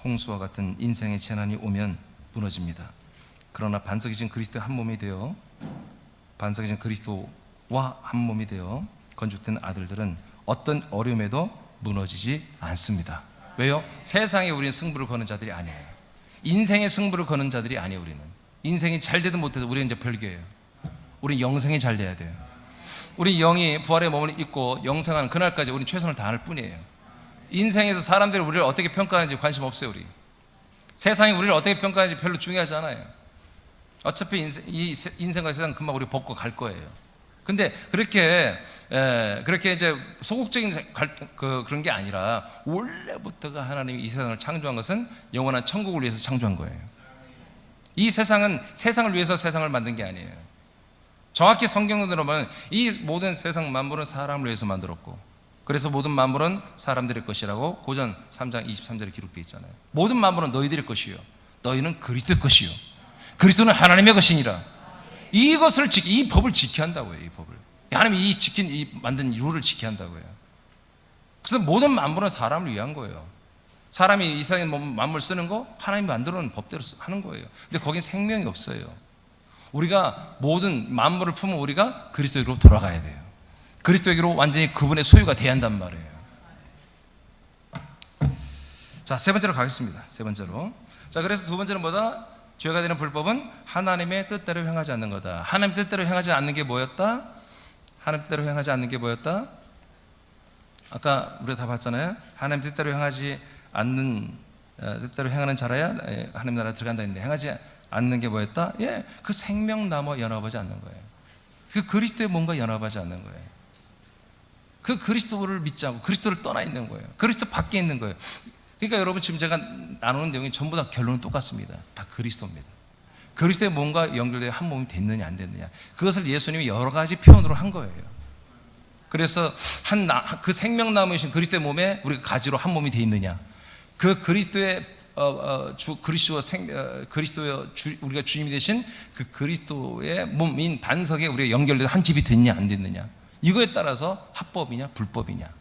홍수와 같은 인생의 재난이 오면 무너집니다. 그러나 반석이 진 그리스도의 한 몸이 되어, 반석이 진 그리스도와 한 몸이 되어 건축된 아들들은 어떤 어려움에도 무너지지 않습니다. 왜요? 세상에 우리는 승부를 거는 자들이 아니에요. 인생의 승부를 거는 자들이 아니에요. 우리는 인생이 잘 되든 못해도 우리는 이제 별개예요. 우리 영생이 잘 돼야 돼요. 우리 영이 부활의 몸을 입고 영생하는 그날까지 우리 최선을 다할 뿐이에요. 인생에서 사람들이 우리를 어떻게 평가하는지 관심 없어요. 우리 세상이 우리를 어떻게 평가하는지 별로 중요하지 않아요. 어차피 이 인생과 세상 금방 우리 벗고 갈 거예요. 근데 그렇게 이제 소극적인 그런 게 아니라 원래부터가 하나님이 이 세상을 창조한 것은 영원한 천국을 위해서 창조한 거예요. 이 세상은 세상을 위해서 세상을 만든 게 아니에요. 정확히 성경으로 보면 이 모든 세상 만물은 사람을 위해서 만들었고, 그래서 모든 만물은 사람들의 것이라고 고전 3장 23절에 기록되어 있잖아요. 모든 만물은 너희들의 것이요, 너희는 그리스도의 것이요, 그리스도는 하나님의 것이니라. 이것을 이 법을 지켜야 한다고요. 이 법을 하나님이 이 만든 룰을 지켜야 한다고요. 그래서 모든 만물은 사람을 위한 거예요. 사람이 이 세상에 만물 쓰는 거 하나님이 만들어 놓은 법대로 하는 거예요. 근데 거긴 생명이 없어요. 우리가 모든 만물을 품은 우리가 그리스도에게로 돌아가야 돼요. 그리스도에게로 완전히 그분의 소유가 돼야 한단 말이에요. 자, 세 번째로 가겠습니다. 세 번째로. 자, 그래서 두 번째는 뭐다? 죄가 되는 불법은 하나님의 뜻대로 행하지 않는 거다. 하나님 뜻대로 행하지 않는 게 뭐였다? 하나님 뜻대로 행하지 않는 게 뭐였다? 아까 우리가 다 봤잖아요. 하나님 뜻대로 행하지 않는, 뜻대로 행하는 자라야 하나님 나라에 들어간다 했는데, 행하지 않는 게 뭐였다? 그 생명나무와 연합하지 않는 거예요. 그 그리스도의 몸과 연합하지 않는 거예요. 그 그리스도를 믿지 않고 그리스도를 떠나 있는 거예요. 그리스도 밖에 있는 거예요. 그러니까 여러분, 지금 제가 나누는 내용이 전부 다 결론은 똑같습니다. 다 그리스도입니다. 그리스도의 몸과 연결되어 한 몸이 됐느냐 안 됐느냐, 그것을 예수님이 여러 가지 표현으로 한 거예요. 그래서 그 생명나무이신 그리스도의 몸에 우리가 가지로 한 몸이 되어 있느냐, 그 그리스도의 우리가 주님이 되신 그 그리스도의 몸인 반석에 우리가 연결돼서 한 집이 됐냐 안 됐느냐, 이거에 따라서 합법이냐 불법이냐.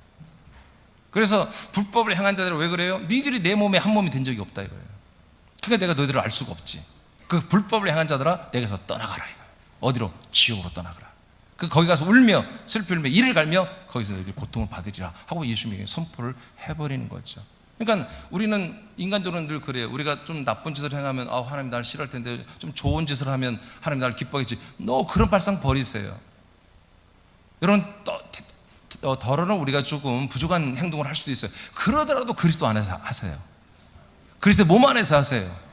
그래서 불법을 행한 자들은 왜 그래요? 너희들이 내 몸에 한 몸이 된 적이 없다 이거예요. 그러니까 내가 너희들을 알 수가 없지. 그 불법을 행한 자들아, 내게서 떠나가라 이거예요. 어디로? 지옥으로 떠나가라. 거기 가서 울며 슬피 울며 이를 갈며 거기서 너희들이 고통을 받으리라 하고 예수님이 선포를 해버리는 거죠. 그러니까 우리는 인간적으로는 늘 그래요. 우리가 좀 나쁜 짓을 행하면 하나님 나를 싫어할 텐데, 좀 좋은 짓을 하면 하나님 나를 기뻐하겠지. 그런 발상 버리세요. 여러분, 더러는 우리가 조금 부족한 행동을 할 수도 있어요. 그러더라도 그리스도 안에서 하세요. 그리스도 몸 안에서 하세요.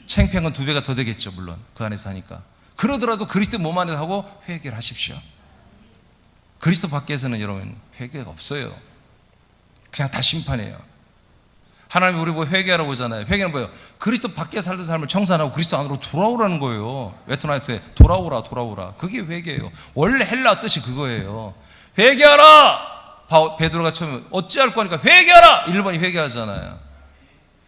창피한 건 2배가 더 되겠죠. 물론 그 안에서 하니까. 그러더라도 그리스도 몸 안에서 하고 회개를 하십시오. 그리스도 밖에서는 여러분 회개가 없어요. 그냥 다 심판해요. 하나님이 우리 뭐 회개하라고 하잖아요. 회개는 뭐예요? 그리스도 밖에 살던 삶을 청산하고 그리스도 안으로 돌아오라는 거예요. 웨토나이트에 돌아오라. 그게 회개예요. 원래 헬라 뜻이 그거예요. 회개하라! 베드로가 처음에 어찌할 거니까 회개하라! 1번이 회개하잖아요.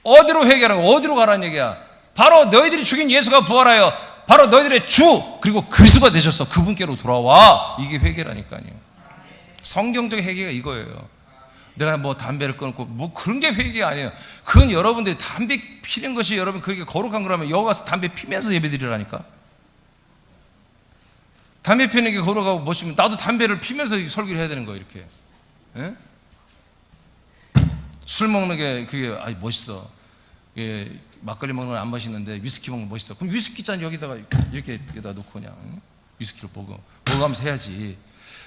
어디로 회개하라고? 어디로 가라는 얘기야? 바로 너희들이 죽인 예수가 부활하여 바로 너희들의 주 그리고 그리스도가 되셔서 그분께로 돌아와. 이게 회개라니까요. 성경적 회개가 이거예요. 내가 뭐 담배를 끊고 뭐 그런 게 회개가 아니에요. 그건 여러분들이 담배 피는 것이 여러분 그게 거룩한 거라면 여기 가서 담배 피면서 예배드리라니까. 담배 피는 게 거룩하고 멋있으면 나도 담배를 피면서 설교를 해야 되는 거예요. 이렇게. 예? 술 먹는 게 그게 멋있어. 예, 막걸리 먹는 건 안 멋있는데 위스키 먹는 건 멋있어. 그럼 위스키 잔 여기다가 이렇게 여기다 놓고 그냥 위스키를 먹으면서 해야지.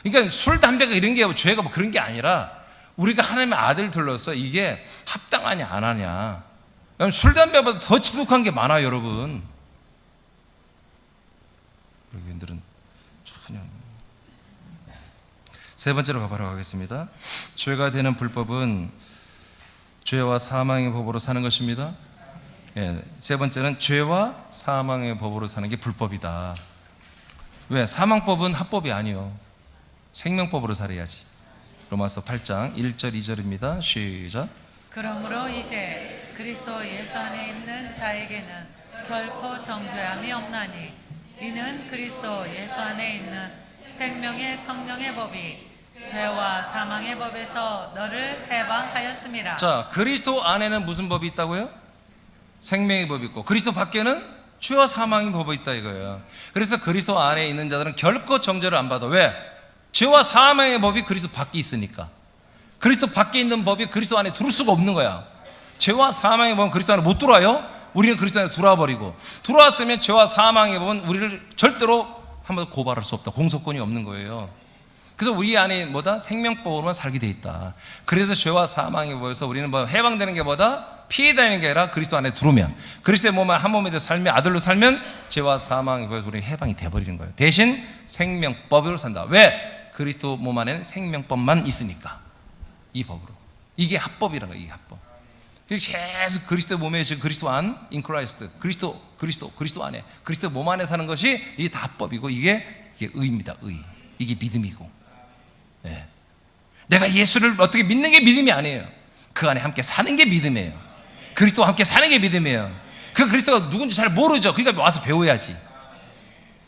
그러니까 술 담배가 이런 게 죄가 뭐 그런 게 아니라 우리가 하나님의 아들들로서 이게 합당하냐 안 하냐. 술 담배보다 더 지독한 게 많아요, 여러분. 여러분들은 전혀. 세 번째로 가보도록 하겠습니다. 죄가 되는 불법은 죄와 사망의 법으로 사는 것입니다. 예, 세 번째는 죄와 사망의 법으로 사는 게 불법이다. 왜? 사망법은 합법이 아니요. 생명법으로 살아야지. 로마서 8장 1절 2절입니다. 시작. 그러므로 이제 그리스도 예수 안에 있는 자에게는 결코 정죄함이 없나니 이는 그리스도 예수 안에 있는 생명의 성령의 법이 죄와 사망의 법에서 너를 해방하였음이라. 자, 그리스도 안에는 무슨 법이 있다고요? 생명의 법이 있고 그리스도 밖에는 죄와 사망의 법이 있다 이거예요. 그래서 그리스도 안에 있는 자들은 결코 정죄를 안 받아. 왜? 죄와 사망의 법이 그리스도 밖에 있으니까. 그리스도 밖에 있는 법이 그리스도 안에 들어올 수가 없는 거야. 죄와 사망의 법은 그리스도 안에 못 들어와요. 우리는 그리스도 안에 들어와 버리고, 들어왔으면 죄와 사망의 법은 우리를 절대로 한번 고발할 수 없다. 공소권이 없는 거예요. 그래서 우리 안에 뭐다? 생명법으로만 살게 돼 있다. 그래서 죄와 사망의 법에서 우리는 뭐 해방되는 게 뭐다? 피해 다니는 게 아니라 그리스도 안에 들어오면, 그리스도의 몸을 한 몸에 대해 살면, 아들로 살면 죄와 사망의 법에서 우리는 해방이 돼버리는 거예요. 대신 생명법으로 산다. 왜? 그리스도 몸 안에는 생명법만 있으니까. 이 법으로. 이게 합법이라는 거예요. 이게 합법. 계속 그리스도 몸에 지금 그리스도 안, in Christ, 그리스도 안에, 그리스도 몸 안에 사는 것이 이게 다 합법이고 이게 의입니다. 의. 이게 믿음이고. 네. 내가 예수를 어떻게 믿는 게 믿음이 아니에요. 그 안에 함께 사는 게 믿음이에요. 그리스도와 함께 사는 게 믿음이에요. 그 그리스도가 누군지 잘 모르죠. 그러니까 와서 배워야지.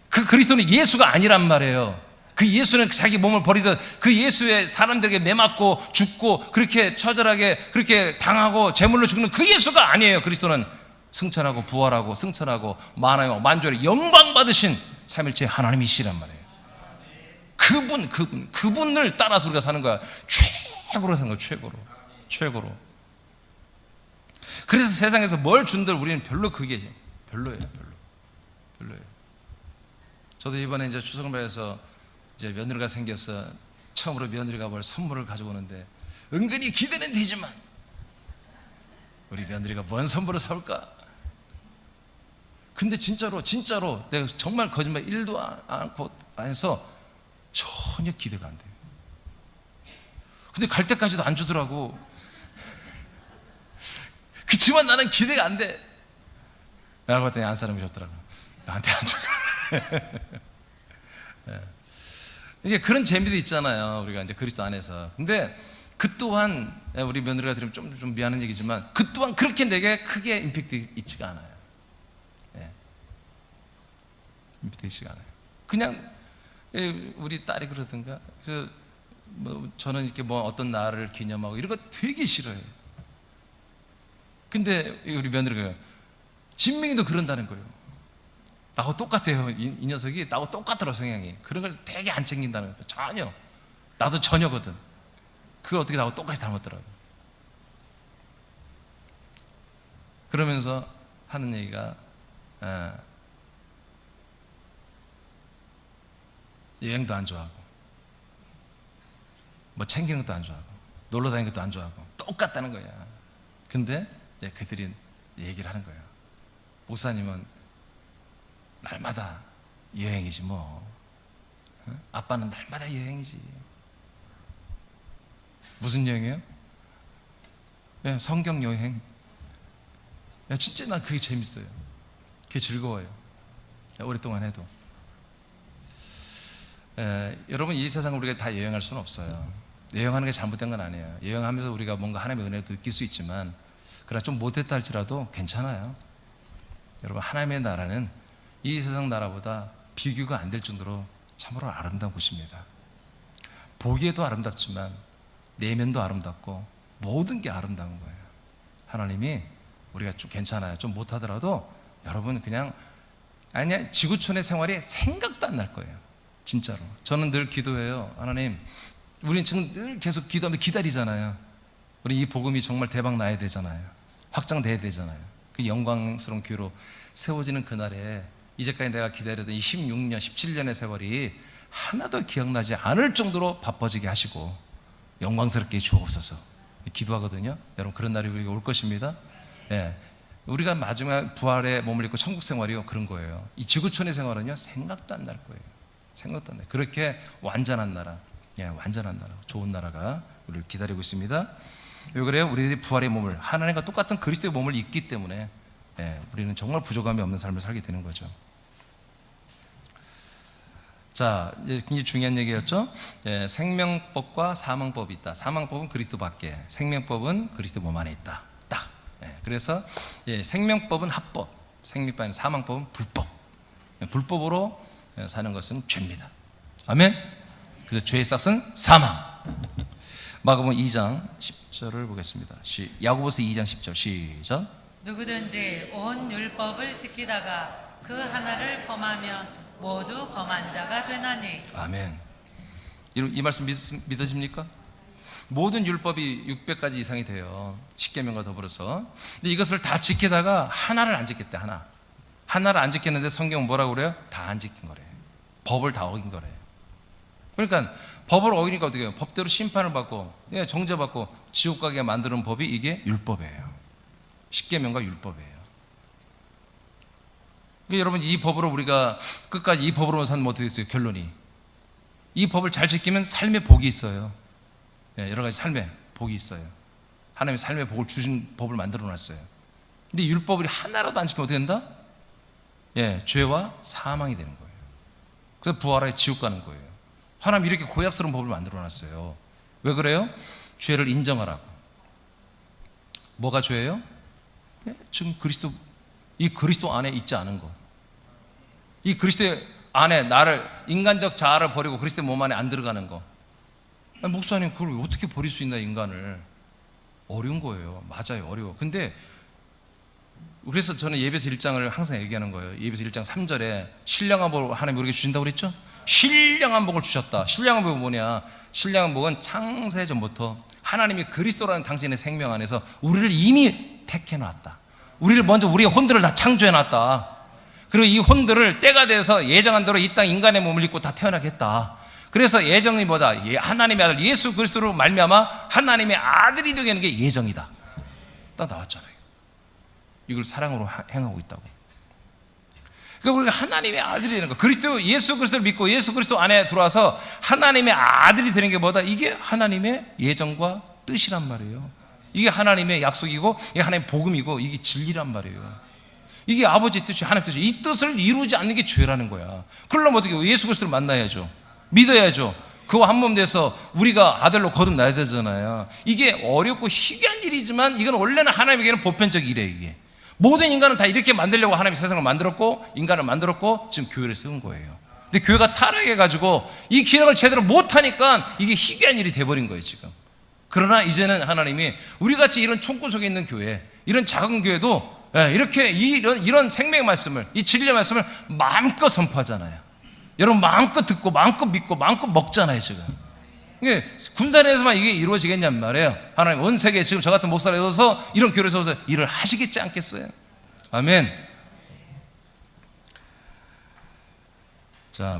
그 그리스도는 예수가 아니란 말이에요. 그 예수는 자기 몸을 버리듯 그 예수의 사람들에게 매맞고 죽고 그렇게 처절하게 그렇게 당하고 제물로 죽는 그 예수가 아니에요. 그리스도는 승천하고 부활하고 승천하고 만하여 만주의 영광 받으신 삼일째 하나님이시란 말이에요. 그분을 따라서 우리가 사는 거야. 최고로 사는 거야. 최고로. 그래서 세상에서 뭘 준들 우리는 별로 그게 별로예요. 저도 이번에 이제 추석을 맞아서 이제 며느리가 생겨서 처음으로 며느리가 뭘 선물을 가지고 오는데 은근히 기대는 되지만 우리 며느리가 뭔 선물을 사올까? 근데 진짜로 내가 정말 거짓말 1도 않고 안 해서 전혀 기대가 안 돼요. 근데 갈 때까지도 안 주더라고. 그치만 나는 기대가 안 돼. 라고 봤더니 안 사람이 줬더라고. 나한테 안 줘. 이제 그런 재미도 있잖아요. 우리가 이제 그리스도 안에서. 근데 그 또한 우리 며느리가 들으면 좀 미안한 얘기지만 그 또한 그렇게 내게 크게 임팩트 있지가 않아요. 임팩트 있지가 않아요. 그냥 우리 딸이 그러던가. 그래서 뭐 저는 이렇게 뭐 어떤 날을 기념하고 이런 거 되게 싫어해요. 근데 우리 며느리가 진명이도 그런다는 거예요. 나하고 똑같아요. 이 녀석이 나하고 똑같더라 성향이. 그런 걸 되게 안 챙긴다는 거예요. 전혀. 나도 전혀거든. 그걸 어떻게 나하고 똑같이 닮았더라고. 그러면서 하는 얘기가 여행도 안 좋아하고 뭐 챙기는 것도 안 좋아하고 놀러 다니는 것도 안 좋아하고 똑같다는 거야. 근데 이제 그들이 얘기를 하는 거예요. 목사님은 날마다 여행이지 뭐. 아빠는 날마다 여행이지. 무슨 여행이에요? 예, 성경 여행. 야, 진짜 난 그게 재밌어요. 그게 즐거워요. 오랫동안 해도. 여러분, 이 세상을 우리가 다 여행할 수는 없어요. 여행하는 게 잘못된 건 아니에요. 여행하면서 우리가 뭔가 하나님의 은혜도 느낄 수 있지만, 그러나 좀 못했다 할지라도 괜찮아요. 여러분, 하나님의 나라는 이 세상 나라보다 비교가 안 될 정도로 참으로 아름다운 곳입니다. 보기에도 아름답지만 내면도 아름답고 모든 게 아름다운 거예요. 하나님이 우리가 좀 괜찮아요. 좀 못하더라도 여러분 그냥 아니야, 지구촌의 생활이 생각도 안 날 거예요. 진짜로. 저는 늘 기도해요. 하나님, 우리는 지금 늘 계속 기도하면서 기다리잖아요. 우리 이 복음이 정말 대박 나야 되잖아요. 확장돼야 되잖아요. 그 영광스러운 교회로 세워지는 그날에 이제까지 내가 기다렸던 이 16년, 17년의 세월이 하나도 기억나지 않을 정도로 바빠지게 하시고 영광스럽게 주옵소서. 기도하거든요. 여러분, 그런 날이 우리가 올 것입니다. 예. 우리가 마지막 부활에 몸을 입고 천국 생활이요, 그런 거예요. 이 지구촌의 생활은요, 생각도 안 날 거예요. 생각도 안 나요. 그렇게 완전한 나라, 예, 완전한 나라, 좋은 나라가 우리를 기다리고 있습니다. 왜 그래요? 우리들이 부활의 몸을, 하나님과 똑같은 그리스도의 몸을 입기 때문에, 예, 우리는 정말 부족함이 없는 삶을 살게 되는 거죠. 자, 굉장히 중요한 얘기였죠. 예, 생명법과 사망법이 있다. 사망법은 그리스도 밖에, 생명법은 그리스도 몸 안에 있다. 딱. 예, 그래서 예, 생명법은 합법, 생명법은 사망법은 불법. 예, 불법으로 사는 것은 죄입니다. 아멘. 그래서 죄의 싹은 사망. 마가복음 2장 10절을 보겠습니다. 야고보서 2장 10절 시작. 누구든지 온 율법을 지키다가 그 하나를 범하면 모두 범한 자가 되나니. 아멘. 이 말씀 믿으십니까? 모든 율법이 600가지 이상이 돼요. 십계명과 더불어서. 근데 이것을 다 지키다가 하나를 안 지켰대. 하나를 안 지켰는데 성경은 뭐라고 그래요? 다 안 지킨 거래요. 법을 다 어긴 거래요. 그러니까 법을 어기니까 어떻게 해요? 법대로 심판을 받고, 예, 정죄받고 지옥 가게 만드는 법이 이게 율법이에요. 십계명과 율법이에요. 그러니까 여러분, 이 법으로 우리가 끝까지 이 법으로만 살면 어떻게 됐어요? 결론이 이 법을 잘 지키면 삶의 복이 있어요. 예, 여러 가지 삶의 복이 있어요. 하나님의 삶의 복을 주신 법을 만들어 놨어요. 근데 율법을 하나라도 안 지키면 어떻게 된다? 예, 죄와 사망이 되는 거예요. 그래서 부활하여 지옥 가는 거예요. 하나님 이렇게 고약스러운 법을 만들어 놨어요. 왜 그래요? 죄를 인정하라고. 뭐가 죄예요? 예, 지금 이 그리스도 안에 있지 않은 것. 이 그리스도 안에 나를, 인간적 자아를 버리고 그리스도 몸 안에 안 들어가는 것. 아니, 목사님 그걸 어떻게 버릴 수 있나, 인간을. 어려운 거예요. 맞아요, 어려워. 근데 그래서 저는 예배서 1장을 항상 얘기하는 거예요. 예배서 1장 3절에 신령한 복을 하나님 우리에게 주신다고 그랬죠? 신령한 복을 주셨다. 신령한 복은 뭐냐? 신령한 복은 창세전부터 하나님이 그리스도라는 당신의 생명 안에서 우리를 이미 택해놨다. 우리를 먼저, 우리의 혼들을 다 창조해놨다. 그리고 이 혼들을 때가 돼서 예정한 대로 이 땅 인간의 몸을 입고 다 태어나겠다. 그래서 예정이 뭐다? 하나님의 아들 예수 그리스도로 말미암아 하나님의 아들이 되게 하는 게 예정이다. 딱 나왔잖아요. 이걸 사랑으로 행하고 있다고. 그러니까 우리가 하나님의 아들이 되는 거, 그리스도, 예수 그리스도를 믿고 예수 그리스도 안에 들어와서 하나님의 아들이 되는 게 뭐다? 이게 하나님의 예정과 뜻이란 말이에요. 이게 하나님의 약속이고, 이게 하나님의 복음이고, 이게 진리란 말이에요. 이게 아버지의 뜻이, 하나님의 뜻이. 이 뜻을 이루지 않는 게 죄라는 거야. 그러려면 어떻게 해요? 예수 그리스도를 만나야죠. 믿어야죠. 그와 한 몸 돼서 우리가 아들로 거듭나야 되잖아요. 이게 어렵고 희귀한 일이지만 이건 원래는 하나님에게는 보편적 일이에요. 이게 모든 인간은 다 이렇게 만들려고 하나님이 세상을 만들었고, 인간을 만들었고, 지금 교회를 세운 거예요. 근데 교회가 타락해가지고 이 기능을 제대로 못하니까 이게 희귀한 일이 돼버린 거예요, 지금. 그러나 이제는 하나님이 우리같이 이런 총구 속에 있는 교회, 이런 작은 교회도 이렇게 이런 생명의 말씀을, 이 진리의 말씀을 마음껏 선포하잖아요. 여러분 마음껏 듣고 마음껏 믿고 마음껏 먹잖아요, 지금. 이게 군산에서만 이게 이루어지겠냔 말이에요. 하나님 온 세계에 지금 저 같은 목사를 세워서 이런 교회를 세워서 일을 하시겠지 않겠어요? 아멘. 자,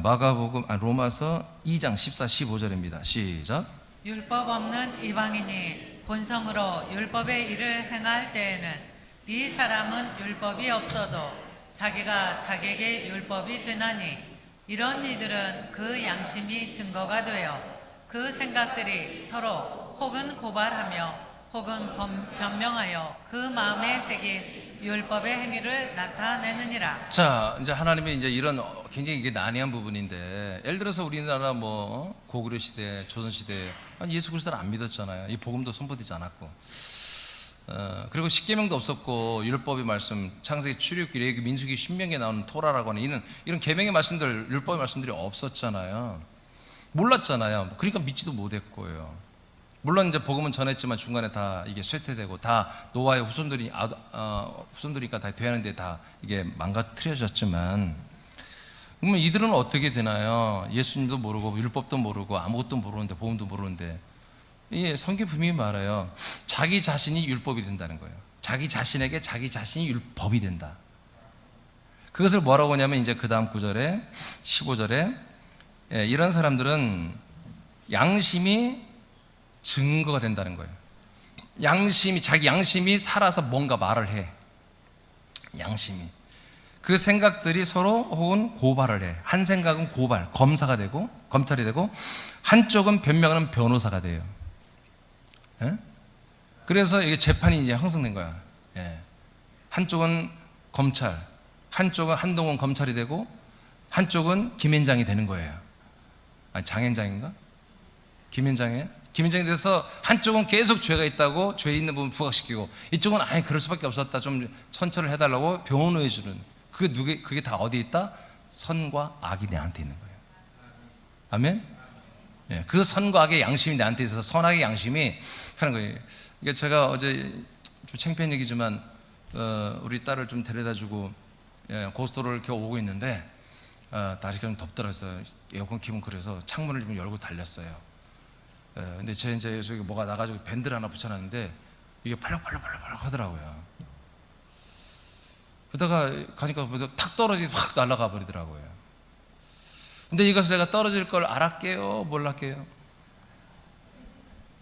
로마서 2장 14, 15절입니다. 시작. 율법 없는 이방인이 본성으로 율법의 일을 행할 때에는 이 사람은 율법이 없어도 자기가 자기에게 율법이 되나니, 이런 이들은 그 양심이 증거가 되어 그 생각들이 서로 혹은 고발하며 혹은 변명하여 그 마음에 새긴 율법의 행위를 나타내느니라. 자, 이제 하나님이 이제 이런 굉장히 이게 난해한 부분인데, 예를 들어서 우리나라 뭐 고구려 시대, 조선 시대 예수 그리스도를 안 믿었잖아요. 이 복음도 선포되지 않았고, 그리고 십계명도 없었고, 율법의 말씀, 창세기, 출애굽기, 레위기, 민수기, 신명기에 나오는 토라라고 하는 이런 계명의 말씀들, 율법의 말씀들이 없었잖아요. 몰랐잖아요. 그러니까 믿지도 못했고요. 물론 이제 복음은 전했지만 중간에 다 이게 쇠퇴되고, 다 노아의 후손들이니까 다 되는데 다 이게 망가뜨려졌지만, 그러면 이들은 어떻게 되나요? 예수님도 모르고 율법도 모르고 아무것도 모르는데, 복음도 모르는데, 이 성경 분명히 말해요. 자기 자신이 율법이 된다는 거예요. 자기 자신에게 자기 자신이 율법이 된다. 그것을 뭐라고 하냐면 이제 그 다음 9절에 15절에 이런 사람들은 양심이 증거가 된다는 거예요. 자기 양심이 살아서 뭔가 말을 해. 양심이. 그 생각들이 서로 혹은 고발을 해. 한 생각은 검사가 되고, 검찰이 되고, 한쪽은 변명하는 변호사가 돼요. 예? 그래서 이게 재판이 이제 형성된 거야. 예. 한쪽은 검찰, 한쪽은 한동훈 검찰이 되고, 한쪽은 김현장이 되는 거예요. 아니, 장현장인가? 김현장이에요? 김현장이 돼서 한쪽은 계속 죄가 있다고 죄 있는 부분 부각시키고, 이쪽은 아니 그럴 수밖에 없었다, 좀 선처를 해달라고 변호해 주는. 그게 다 어디에 있다? 선과 악이 내한테 있는 거예요. 아멘? 예, 그 선과 악의 양심이 내한테 있어서 선악의 양심이 하는 거예요. 이게 제가 어제 좀 창피한 얘기지만 우리 딸을 좀 데려다주고 고속도로를 겨우 오고 있는데 날이 좀 덥더라고요. 에어컨 키면 그래서 창문을 좀 열고 달렸어요. 근데 제 이제 여기 뭐가 나가지고 밴드를 하나 붙여놨는데 이게 팔락팔락팔락 하더라고요. 그러다가 가니까 탁 떨어지고 확 날아가 버리더라고요. 근데 이것을 내가 떨어질 걸 알았게요, 몰랐게요?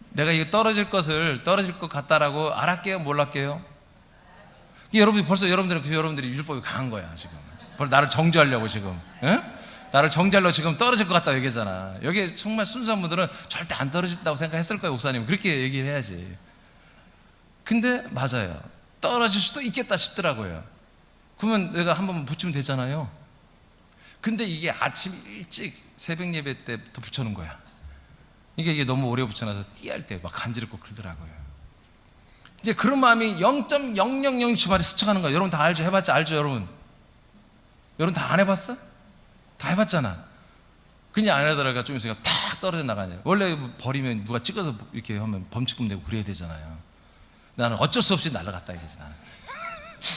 내가 이거 떨어질 것 같다라고 알았게요, 몰랐게요? 여러분들이 율법이 강한 거야, 지금. 벌써 나를 정죄하려고 지금. 에? 나를 정죄하려고 지금 떨어질 것 같다고 얘기하잖아. 여기 정말 순수한 분들은 절대 안 떨어진다고 생각했을 거예요, 목사님. 그렇게 얘기를 해야지. 근데 맞아요. 떨어질 수도 있겠다 싶더라고요. 그러면 내가 한번 붙이면 되잖아요. 근데 이게 아침 일찍 새벽 예배 때부터 붙여놓은 거야. 이게 너무 오래 붙여놔서 띠할 때 막 간지럽고 그러더라고요. 이제 그런 마음이 0.000초 만에 스쳐가는 거야. 여러분 다 알죠? 해봤죠? 알죠, 여러분? 여러분 다 안 해봤어? 다 해봤잖아. 그냥 안 하더라가 좀 있으니까 탁 떨어져 나가냐. 원래 버리면 누가 찍어서 이렇게 하면 범칙금 내고 그래야 되잖아요. 나는 어쩔 수 없이 날아갔다 이거지.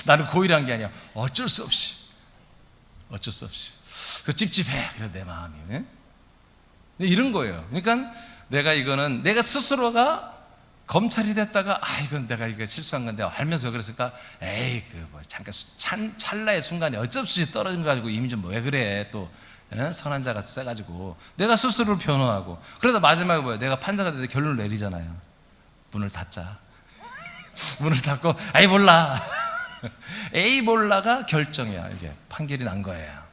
나는 고의를 한 게 아니야. 어쩔 수 없이. 그 찝찝해. 그래 내 마음이. 네? 이런 거예요. 그러니까 내가 스스로가 검찰이 됐다가 이건 내가 이거 실수한 건데 알면서 왜 그랬을까? 잠깐 찰나의 순간에 어쩔 수 없이 떨어진 거 가지고 이미 좀 왜 그래 또 선한 자가 세가지고 내가 스스로를 변호하고, 그러다 마지막에 뭐야? 내가 판사가 돼서 결론을 내리잖아요. 문을 닫자. 문을 닫고 몰라. 몰라가 결정이야. 이제 판결이 난 거예요.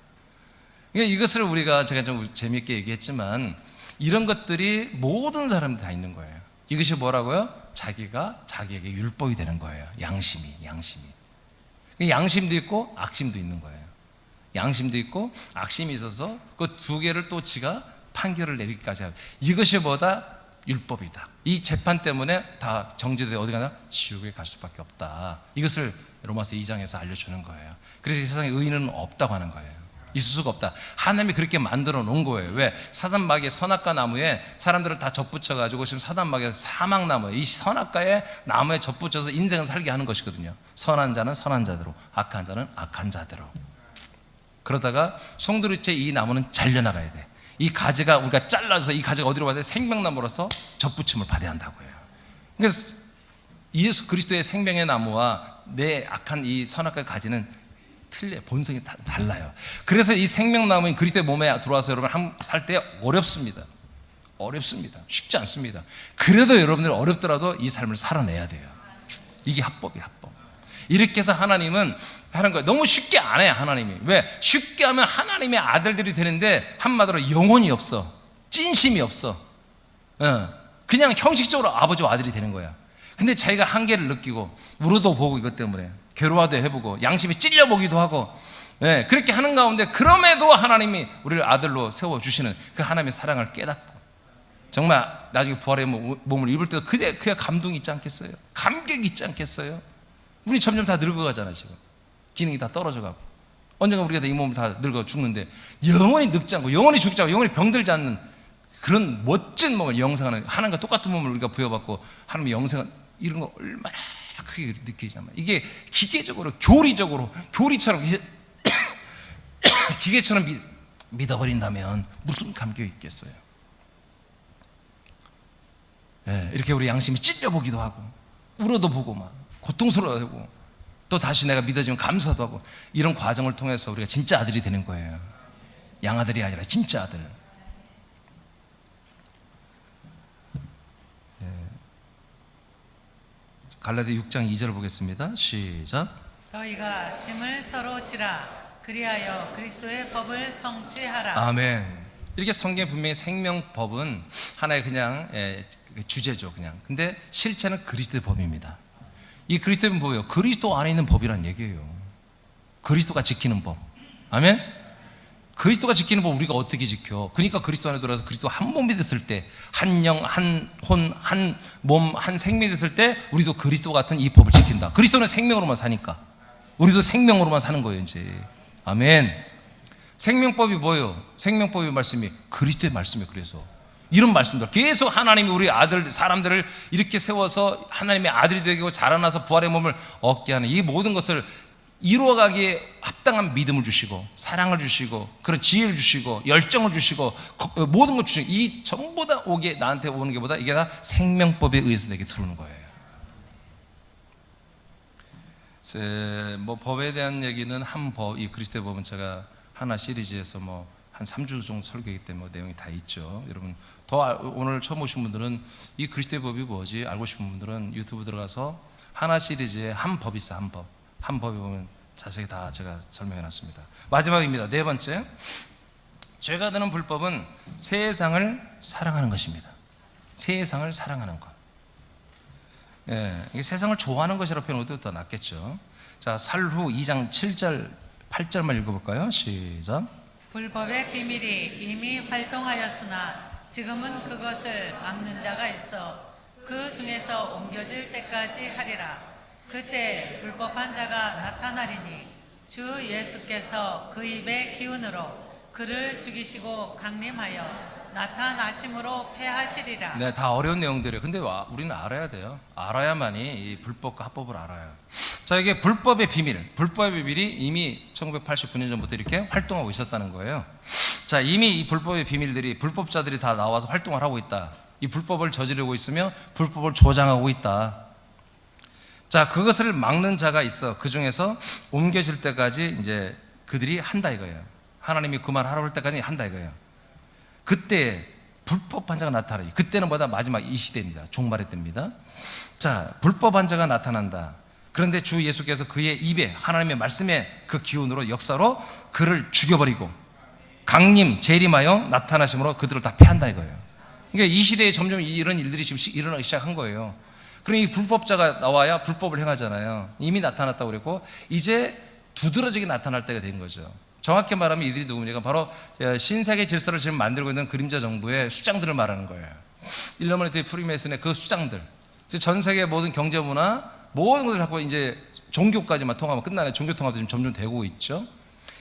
그러니까 이것을 우리가 제가 좀 재미있게 얘기했지만 이런 것들이 모든 사람들 다 있는 거예요. 이것이 뭐라고요? 자기가 자기에게 율법이 되는 거예요. 양심이. 양심도 있고 악심도 있는 거예요. 양심도 있고 악심이 있어서 그 두 개를 또 지가 판결을 내리기까지 하고, 이것이 뭐다? 율법이다. 이 재판 때문에 다 정죄돼 어디 가나? 지옥에 갈 수밖에 없다. 이것을 로마서 2장에서 알려주는 거예요. 그래서 이 세상에 의인은 없다고 하는 거예요. 있을 수가 없다. 하나님이 그렇게 만들어 놓은 거예요. 왜? 사단마귀의 선악과 나무에 사람들을 다 접붙여가지고 지금 사단마귀의 사막나무에, 이 선악과의 나무에 접붙여서 인생을 살게 하는 것이거든요. 선한 자는 선한 자대로, 악한 자는 악한 자대로. 그러다가 송두리째 이 나무는 잘려나가야 돼. 이 가지가 우리가 잘라서 이 가지가 어디로 가야 돼? 생명나무로서 접붙임을 받아야 한다고요. 그래서 예수 그리스도의 생명의 나무와 내 악한 이 선악과의 가지는 틀려, 본성이 달라요. 그래서 이 생명나무인 그리스도의 몸에 들어와서 여러분 살 때 어렵습니다. 쉽지 않습니다. 그래도 여러분들 어렵더라도 이 삶을 살아내야 돼요. 이게 합법이에요, 합법. 이렇게 해서 하나님은 하는 거예요. 너무 쉽게 안 해요, 하나님이. 왜? 쉽게 하면 하나님의 아들들이 되는데 한마디로 영혼이 없어, 찐심이 없어. 그냥 형식적으로 아버지와 아들이 되는 거야. 근데 자기가 한계를 느끼고 우러도 보고 이것 때문에 괴로워도 해보고 양심이 찔려보기도 하고, 예, 그렇게 하는 가운데 그럼에도 하나님이 우리를 아들로 세워주시는 그 하나님의 사랑을 깨닫고 정말 나중에 부활의 몸을 입을 때도 그야 감동이 있지 않겠어요? 감격이 있지 않겠어요? 우리 점점 다 늙어가잖아. 지금 기능이 다 떨어져가고 언젠가 우리가 이 몸을 다 늙어 죽는데 영원히 늙지 않고 영원히 죽지 않고 영원히 병들지 않는 그런 멋진 몸을 영생하는, 하나님과 똑같은 몸을 우리가 부여받고 하나님의 영생은 이런 거 얼마나 크게 느끼냐면, 이게 기계적으로 교리처럼 기계처럼 믿어버린다면 무슨 감격이 있겠어요? 예, 이렇게 우리 양심이 찔려보기도 하고 울어도 보고 막 고통스러워하고 또 다시 내가 믿어지면 감사도 하고, 이런 과정을 통해서 우리가 진짜 아들이 되는 거예요. 양아들이 아니라 진짜 아들. 예. 갈라디아 6장 2절 보겠습니다. 시작. 너희가 짐을 서로 지라. 그리하여 그리스도의 법을 성취하라. 아멘. 이렇게 성경에 분명히 생명법은 하나의 그냥 주제죠, 그냥. 근데 실체는 그리스도의 법입니다. 이 그리스도의 법은 뭐예요? 그리스도 안에 있는 법이란 얘기예요. 그리스도가 지키는 법. 아멘. 그리스도가 지키는 법 우리가 어떻게 지켜? 그러니까 그리스도 안에 들어와서 그리스도 한 몸이 됐을 때, 한 영, 한 혼, 한 몸, 한 생명이 됐을 때 우리도 그리스도 같은 이 법을 지킨다. 그리스도는 생명으로만 사니까 우리도 생명으로만 사는 거예요, 이제. 아멘. 생명법이 뭐예요? 생명법의 말씀이 그리스도의 말씀이에요. 그래서 이런 말씀들 계속 하나님이 우리 아들 사람들을 이렇게 세워서 하나님의 아들이 되고 자라나서 부활의 몸을 얻게 하는 이 모든 것을 이루어가기에 합당한 믿음을 주시고 사랑을 주시고 그런 지혜를 주시고 열정을 주시고 모든 것 주시고, 이 전부 다 나한테 오는 게 보다 이게 다 생명법에 의해서 내게 들어오는 거예요. 뭐 법에 대한 얘기는 한 법, 이 그리스도의 법은 제가 하나 시리즈에서 뭐 한 3주 정도 설교이기 때문에 내용이 다 있죠. 여러분 오늘 처음 오신 분들은 이 그리스도의 법이 뭐지 알고 싶은 분들은 유튜브 들어가서 하나 시리즈에 한 법이 있어. 한 법에 보면 자세히 다 제가 설명해 놨습니다. 마지막입니다. 네 번째, 죄가 되는 불법은 세상을 사랑하는 것입니다. 세상을 사랑하는 것. 예, 이게 세상을 좋아하는 것이라고 표현하는 것도 더 낫겠죠. 자, 살후 2장 7절 8절만 읽어볼까요? 시작. 불법의 비밀이 이미 활동하였으나 지금은 그것을 막는 자가 있어 그 중에서 옮겨질 때까지 하리라. 그때 불법한 자가 나타나리니 주 예수께서 그 입의 기운으로 그를 죽이시고 강림하여 나타나심으로 패하시리라. 네, 다 어려운 내용들이에요. 근데 우리는 알아야 돼요. 알아야만이 이 불법과 합법을 알아요. 자, 이게 불법의 비밀이 이미 1989년 전부터 이렇게 활동하고 있었다는 거예요. 자, 이미 이 불법의 비밀들이, 불법자들이 다 나와서 활동을 하고 있다. 이 불법을 저지르고 있으며 불법을 조장하고 있다. 자, 그것을 막는 자가 있어. 그 중에서 옮겨질 때까지 이제 그들이 한다 이거예요. 하나님이 그 말 하라고 할 때까지 한다 이거예요. 그때 불법한 자가 나타나요. 그때는 뭐다? 마지막 이 시대입니다. 종말의 때입니다. 자, 불법한 자가 나타난다. 그런데 주 예수께서 그의 입에, 하나님의 말씀의 그 기운으로, 역사로 그를 죽여버리고 강림, 재림하여 나타나심으로 그들을 다 패한다 이거예요. 그러니까 이 시대에 점점 이런 일들이 지금 일어나기 시작한 거예요. 그러니 이 불법자가 나와야 불법을 행하잖아요. 이미 나타났다고 그랬고 이제 두드러지게 나타날 때가 된 거죠. 정확히 말하면 이들이 누구냐가 바로 신세계 질서를 지금 만들고 있는 그림자 정부의 수장들을 말하는 거예요. 일러머니트 프리메이슨의 그 수장들, 전 세계 모든 경제 문화 모든 것을 갖고 이제 종교까지만 통하면 끝나는 종교 통합도 지금 점점 되고 있죠.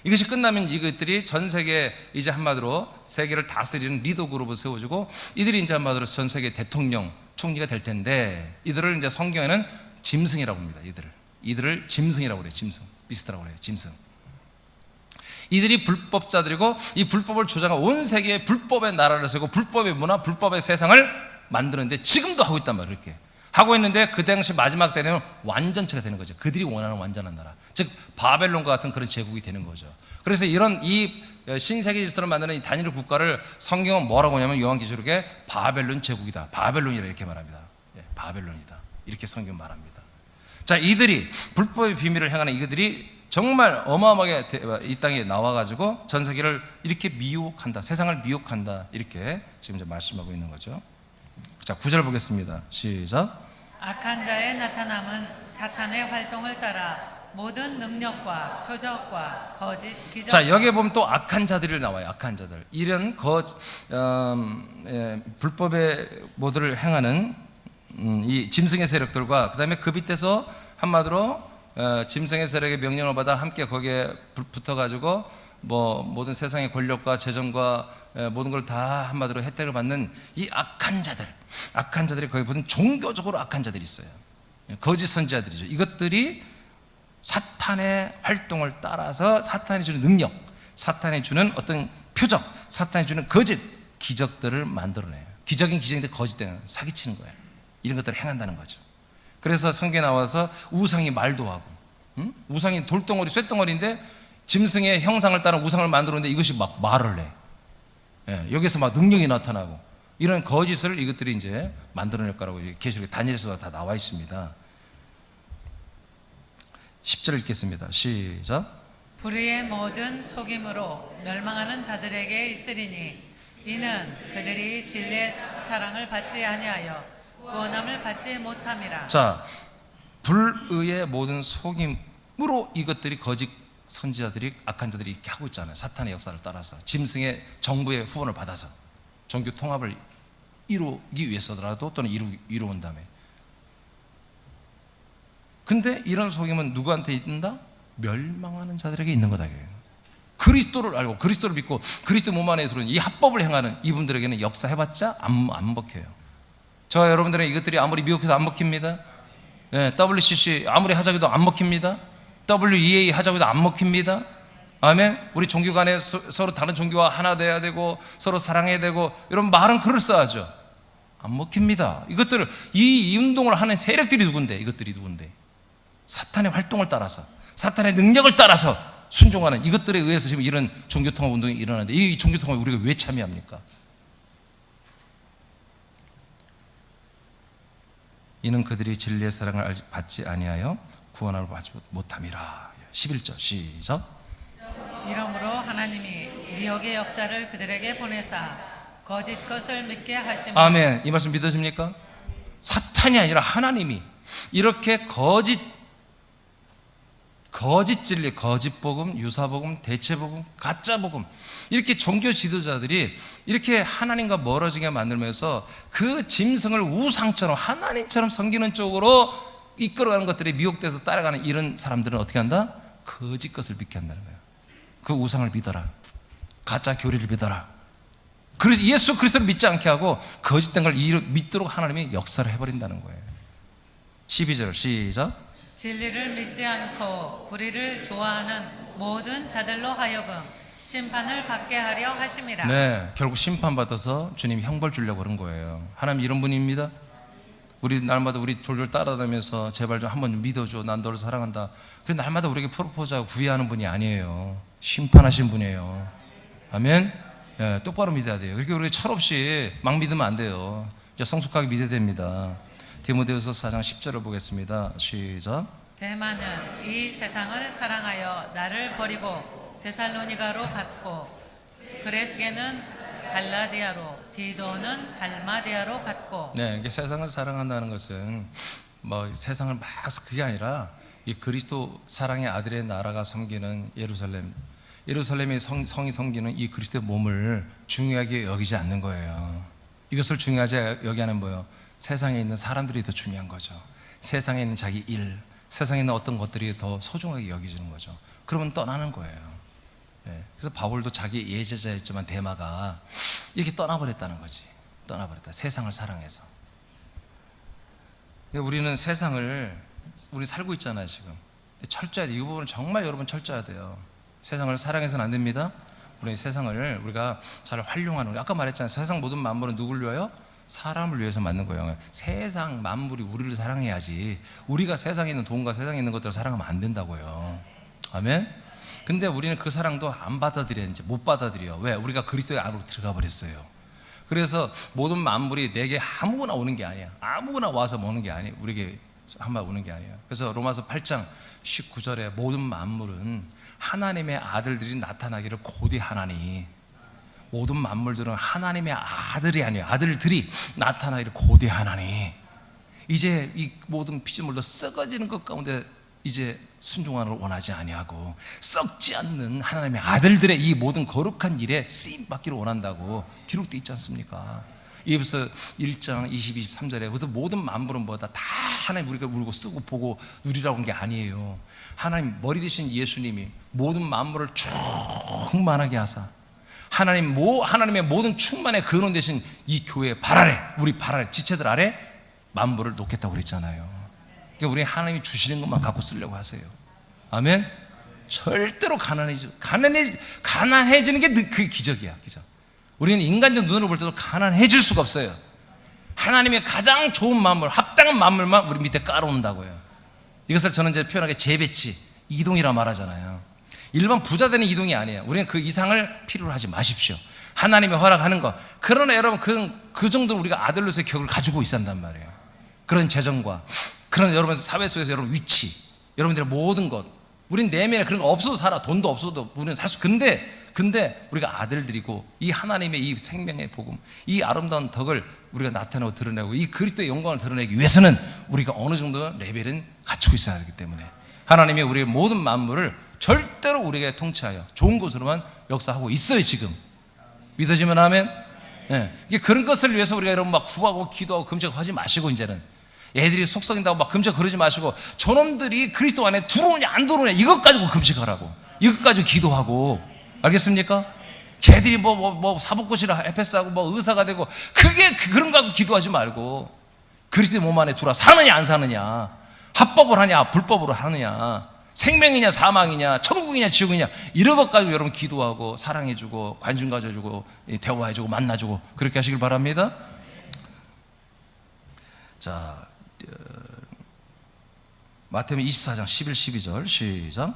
이것이 끝나면 이것들이 전 세계 이제 한마디로 세계를 다스리는 리더 그룹을 세워주고 이들이 이제 한마디로 전 세계 대통령 총리가 될 텐데, 이들을 이제 성경에는 짐승이라고 합니다. 이들을 짐승이라고 그래요. 짐승, 비스트라고 그래요. 짐승. 이들이 불법자들이고 이 불법을 조장한 온 세계에 불법의 나라를 세우고 불법의 문화, 불법의 세상을 만드는데 지금도 하고 있단 말이에요. 이렇게 하고 있는데 그 당시 마지막 때는 완전체가 되는 거죠. 그들이 원하는 완전한 나라, 즉 바벨론과 같은 그런 제국이 되는 거죠. 그래서 이런 이 신세계 질서를 만드는 이 단일 국가를 성경은 뭐라고 하냐면 요한계시록에 바벨론 제국이다, 바벨론이라 이렇게 말합니다. 바벨론이다 이렇게 성경 말합니다. 자, 이들이 불법의 비밀을 행하는 이들이 정말 어마어마하게 이 땅에 나와가지고 전 세계를 이렇게 미혹한다, 세상을 미혹한다, 이렇게 지금 이제 말씀하고 있는 거죠. 자, 9절 보겠습니다. 시작. 악한 자의 나타남은 사탄의 활동을 따라 모든 능력과 표적과 거짓 기적. 자, 여기에 보면 또 악한 자들이 나와요. 악한 자들. 이런 불법의 모드를 행하는 이 짐승의 세력들과 그 다음에 그 밑에서 한마디로 짐승의 세력의 명령을 받아 함께 거기에 붙어가지고 뭐 모든 세상의 권력과 재정과 모든 걸 다 한마디로 혜택을 받는 이 악한 자들이 거기 보면 종교적으로 악한 자들이 있어요. 거짓 선지자들이죠. 이것들이 사탄의 활동을 따라서 사탄이 주는 능력, 사탄이 주는 어떤 표적, 사탄이 주는 거짓 기적들을 만들어내요. 기적인 기적인데 거짓된 사기치는 거예요. 이런 것들을 행한다는 거죠. 그래서 성경에 나와서 우상이 말도 하고, 우상이 돌덩어리, 쇳덩어리인데 짐승의 형상을 따라 우상을 만들었는데 이것이 막 말을 해. 예, 여기서 막 능력이 나타나고 이런 거짓을 이것들이 이제 만들어낼 거라고 계시록 다니엘서도 다 나와 있습니다. 10절 읽겠습니다. 시작. 불의의 모든 속임으로 멸망하는 자들에게 있으리니 이는 그들이 진리의 사랑을 받지 아니하여 구원함을 받지 못함이라. 자, 불의의 모든 속임으로 이것들이 거짓 선지자들이, 악한 자들이 이렇게 하고 있잖아요. 사탄의 역사를 따라서 짐승의 정부의 후원을 받아서 종교 통합을 이루기 위해서라도 또는 이루온 다음에. 근데 이런 속임은 누구한테 있는다? 멸망하는 자들에게 있는 거다. 그리스도를 알고 그리스도를 믿고 그리스도 몸 안에 들어오는 이 합법을 행하는 이분들에게는 역사해봤자 안 먹혀요. 저와 여러분들은 이것들이 아무리 미혹해도 안 먹힙니다. 네, WCC 아무리 하자고도 안 먹힙니다. WEA 하자고도 안 먹힙니다. 아멘. 우리 종교 간에 서로 다른 종교와 하나 돼야 되고 서로 사랑해야 되고 이런 말은 그럴싸하죠. 안 먹힙니다. 이것들을 이 운동을 하는 세력들이 누군데? 이것들이 누군데? 사탄의 활동을 따라서, 사탄의 능력을 따라서 순종하는 이것들에 의해서 지금 이런 종교통합 운동이 일어나는데 이 종교통합에 우리가 왜 참여합니까? 이는 그들이 진리의 사랑을 받지 아니하여 구원함을 받지 못함이라. 11절 시작. 이러므로 하나님이 미혹의 역사를 그들에게 보내사 거짓 것을 믿게 하시며. 아멘. 이 말씀 믿으십니까? 사탄이 아니라 하나님이 이렇게 거짓 진리, 거짓 복음, 유사 복음, 대체 복음, 가짜 복음, 이렇게 종교 지도자들이 이렇게 하나님과 멀어지게 만들면서 그 짐승을 우상처럼 하나님처럼 섬기는 쪽으로 이끌어가는 것들이 미혹돼서 따라가는 이런 사람들은 어떻게 한다? 거짓 것을 믿게 한다는 거예요. 그 우상을 믿어라, 가짜 교리를 믿어라. 그래서 예수 그리스도를 믿지 않게 하고 거짓된 걸 믿도록 하나님이 역사를 해버린다는 거예요. 12절 시작. 진리를 믿지 않고 불의를 좋아하는 모든 자들로 하여금 심판을 받게 하려 하심이라. 네, 결국 심판받아서 주님이 형벌 주려고 그런 거예요. 하나님 이런 분입니다. 우리 날마다 우리 졸졸 따라다니면서 제발 좀 한번 믿어줘, 난 너를 사랑한다. 그런데 날마다 우리에게 프로포즈하고 구애하는 분이 아니에요. 심판하신 분이에요. 아멘. 예, 똑바로 믿어야 돼요. 그렇게 우리가 철없이 막 믿으면 안 돼요. 이제 성숙하게 믿어야 됩니다. 디모데후서 4장 10절을 보겠습니다. 시작. 대만은 이 세상을 사랑하여 나를 버리고 데살로니가로 갔고 그레스게는 갈라디아로, 디도는 달마디아로 갔고. 네, 이게 세상을 사랑한다는 것은 뭐 세상을 막 그게 아니라 이 그리스도 사랑의 아들의 나라가 섬기는 예루살렘의 성이 섬기는 이 그리스도의 몸을 중요하게 여기지 않는 거예요. 이것을 중요하지 여기하는 뭐예요? 세상에 있는 사람들이 더 중요한 거죠. 세상에 있는 자기 일, 세상에 있는 어떤 것들이 더 소중하게 여기지는 거죠. 그러면 떠나는 거예요. 네. 그래서 바울도 자기 예제자였지만 데마가 이렇게 떠나버렸다는 거지. 떠나버렸다. 세상을 사랑해서. 우리는 세상을 우리 살고 있잖아요 지금. 철저해야 돼. 이 부분은 정말 여러분 철저해야 돼요. 세상을 사랑해서는 안 됩니다. 우리 세상을 우리가 잘 활용하는, 아까 말했잖아요. 세상 모든 만물은 누구를 위하여? 사람을 위해서 만든 거예요. 세상 만물이 우리를 사랑해야지 우리가 세상에 있는 돈과 세상에 있는 것들을 사랑하면 안 된다고요. 아멘. 근데 우리는 그 사랑도 안 받아들여. 이제 못 받아들여. 왜? 우리가 그리스도의 안으로 들어가 버렸어요. 그래서 모든 만물이 내게 아무거나 오는 게 아니야. 아무거나 와서 오는 게 아니에요. 우리에게 한번 오는 게 아니에요. 그래서 로마서 8장 19절에 모든 만물은 하나님의 아들들이 나타나기를 고대하나니, 모든 만물들은 하나님의 아들이 아니에요. 아들들이 나타나기를 고대하나니, 이제 이 모든 피조물도 썩어지는 것 가운데 이제 순종하는 걸 원하지 아니하고 썩지 않는 하나님의 아들들의 이 모든 거룩한 일에 쓰임 받기를 원한다고 기록되어 있지 않습니까? 이에서 1장 20, 23절에 그래서 모든 만물은 뭐다 다 하나님 우리가 물고 쓰고 보고 누리라고 한 게 아니에요. 하나님 머리 되신 예수님이 모든 만물을 충만하게 하사 하나님의 모든 충만의 근원 되신 이 교회 발 아래, 우리 발 아래, 지체들 아래 만물을 놓겠다고 그랬잖아요. 그러니까 우리 하나님이 주시는 것만 갖고 쓰려고 하세요. 아멘. 절대로 가난해지는 게 그게 기적이야. 기적. 우리는 인간적 눈으로 볼 때도 가난해질 수가 없어요. 하나님의 가장 좋은 만물, 합당한 만물만 우리 밑에 깔아온다고요. 이것을 저는 이제 표현하게 재배치, 이동이라 말하잖아요. 일반 부자 되는 이동이 아니에요. 우리는 그 이상을 필요로 하지 마십시오. 하나님의 허락하는 거. 그러나 여러분 그 정도는 우리가 아들로서의 격을 가지고 있어야 한단 말이에요. 그런 재정과 그런 여러분 사회 속에서 여러분 위치, 여러분들의 모든 것. 우린 내면에 그런 거 없어도 살아. 돈도 없어도 우리는 살 수. 근데 우리가 아들들이고 이 하나님의 이 생명의 복음, 이 아름다운 덕을 우리가 나타내고 드러내고 이 그리스도의 영광을 드러내기 위해서는 우리가 어느 정도 레벨은 갖추고 있어야 하기 때문에 하나님이 우리의 모든 만물을 절대로 우리에게 통치하여 좋은 곳으로만 역사하고 있어요. 지금 믿어지면 아멘. 네. 그런 것을 위해서 우리가 여러분 막 구하고 기도하고 금식하고 하지 마시고 이제는 애들이 속 썩인다고 막 금식 그러지 마시고 저놈들이 그리스도 안에 들어오냐 안 들어오냐 이것 가지고 금식하라고, 이것 가지고 기도하고. 알겠습니까? 걔들이 뭐 사법고시를 에페스하고 뭐 의사가 되고 그런 거 갖고 기도하지 말고 그리스도의 몸 안에 들어와 사느냐 안 사느냐, 합법을 하냐 불법으로 하느냐, 생명이냐 사망이냐 천국이냐 지옥이냐 이런 것 가지고 여러분 기도하고 사랑해주고 관심 가져주고 대화해주고 만나주고 그렇게 하시길 바랍니다. 자, 마태복음 24장 11, 12절 시작.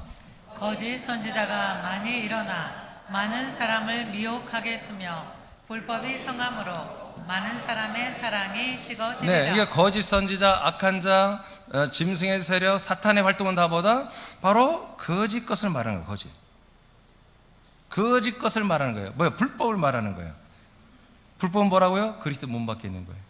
거짓 선지자가 많이 일어나 많은 사람을 미혹하겠으며 불법이 성함으로 많은 사람의 사랑이 식어지리라. 네, 이게 거짓 선지자, 악한 자, 짐승의 세력, 사탄의 활동은 다 보다 바로 거짓 것을 말하는 거예요. 거짓 것을 말하는 거예요. 뭐야? 불법을 말하는 거예요. 불법은 뭐라고요? 그리스도 몸 밖에 있는 거예요.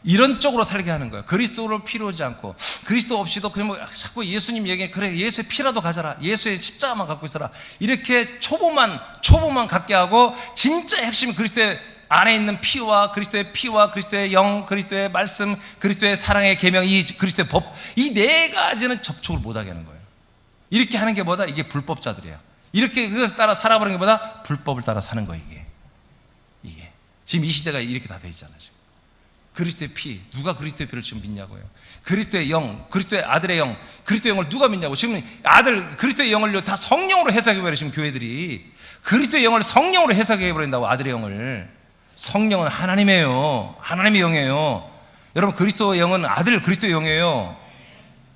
이런 쪽으로 살게 하는 거예요. 그리스도를 필요하지 않고 그리스도 없이도 그냥 뭐 자꾸 예수님 얘기해 그래 예수의 피라도 가져라, 예수의 십자가만 갖고 있어라 이렇게 초보만 갖게 하고 진짜 핵심은 그리스도의 안에 있는 피와 그리스도의 영, 그리스도의 말씀, 그리스도의 사랑의 계명, 이 그리스도의 법, 이 네 가지는 접촉을 못하게 하는 거예요. 이렇게 하는 게 뭐다? 이게 불법자들이야. 이렇게 그것을 따라 살아버리는 게 뭐다? 불법을 따라 사는 거예요. 이게 지금 이 시대가 이렇게 다 돼 있잖아요. 지금. 그리스도의 피, 누가 그리스도의 피를 지금 믿냐고요? 그리스도의 영, 그리스도의 아들의 영, 그리스도의 영을 누가 믿냐고. 지금 아들 그리스도의 영을요 다 성령으로 해석해버려. 지금 교회들이 그리스도의 영을 성령으로 해석해버린다고. 아들의 영을. 성령은 하나님이에요. 하나님의 영이에요. 여러분 그리스도의 영은 아들 그리스도의 영이에요.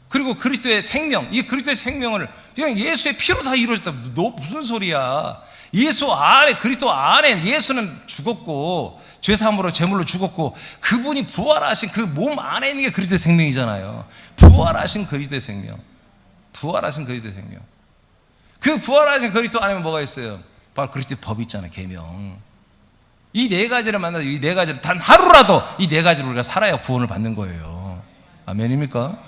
그리고 그리스도의 생명, 이 그리스도의 생명을 그냥 예수의 피로 다 이루어졌다. 너 무슨 소리야? 예수 안에, 그리스도 안에 예수는 죽었고 죄사함으로 제물로 죽었고 그분이 부활하신 그 몸 안에 있는 게 그리스도의 생명이잖아요. 부활하신 그리스도의 생명, 부활하신 그리스도의 생명. 그 부활하신 그리스도 안에 뭐가 있어요? 바로 그리스도의 법이 있잖아요. 계명. 이 네 가지를 만나서 이 네 가지를 단 하루라도 이 네 가지를 우리가 살아야 구원을 받는 거예요. 아멘입니까?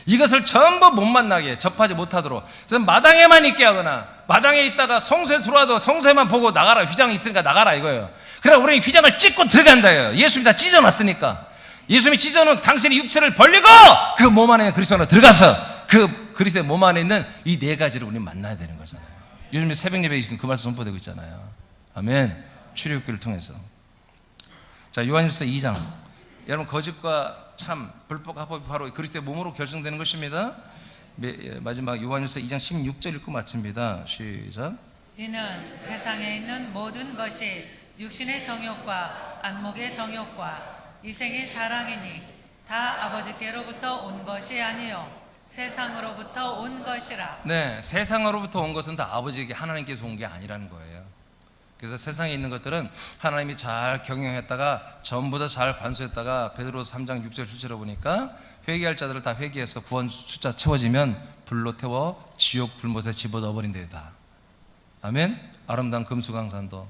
이것을 전부 못 만나게 접하지 못하도록 그래서 마당에만 있게 하거나 마당에 있다가 성소에 들어와도 성소에만 보고 나가라, 휘장이 있으니까 나가라 이거예요. 그래 우리는 휘장을 찢고 들어간다요. 예수님이 다 찢어놨으니까. 예수님이 찢어놓은 당신의 육체를 벌리고 그 몸 안에 있는 그리스도 안에 들어가서 그 그리스도의 몸 안에 있는 이 네 가지를 우리는 만나야 되는 거잖아요. 요즘 새벽 예배에 지금 그 말씀 선포되고 있잖아요. 아멘. 출애굽기를 통해서. 자, 요한일서 2장. 여러분 거짓과 참, 불법, 합법이 바로 그리스도의 몸으로 결정되는 것입니다. 마지막 요한일서 2장 16절 읽고 마칩니다. 시작. 이는 세상에 있는 모든 것이 육신의 정욕과 안목의 정욕과 이생의 자랑이니 다 아버지께로부터 온 것이 아니요 세상으로부터 온 것이라. 네, 세상으로부터 온 것은 다 아버지에게 하나님께서 온 게 아니라는 거예요. 그래서 세상에 있는 것들은 하나님이 잘 경영했다가 전부 다 잘 관수했다가 베드로서 3장 6절 7절에 보니까 회개할 자들을 다 회개해서 구원 숫자 채워지면 불로 태워 지옥 불못에 집어넣어 버린 데다. 아멘. 아름다운 금수강산도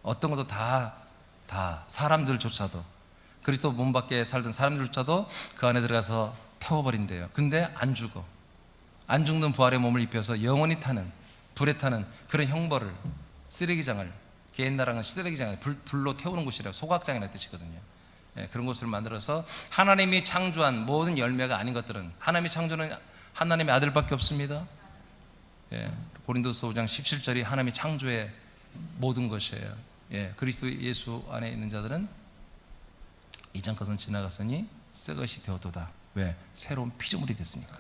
어떤 것도 다 사람들조차도 그리스도 몸 밖에 살던 사람들조차도 그 안에 들어가서 태워버린대요. 근데 안 죽어. 안 죽는 부활의 몸을 입혀서 영원히 타는, 불에 타는 그런 형벌을, 쓰레기장을, 게hen나라는 쓰레기장을 불로 태우는 곳이라고, 소각장이라는 뜻이거든요. 예, 그런 곳을 만들어서 하나님이 창조한 모든 열매가 아닌 것들은, 하나님이 창조는 하나님의 아들밖에 없습니다. 예, 고린도서 5장 17절이 하나님이 창조의 모든 것이에요. 예, 그리스도 예수 안에 있는 자들은 이전 것은 지나갔으니 새 것이 되었도다. 왜? 새로운 피조물이 됐으니까.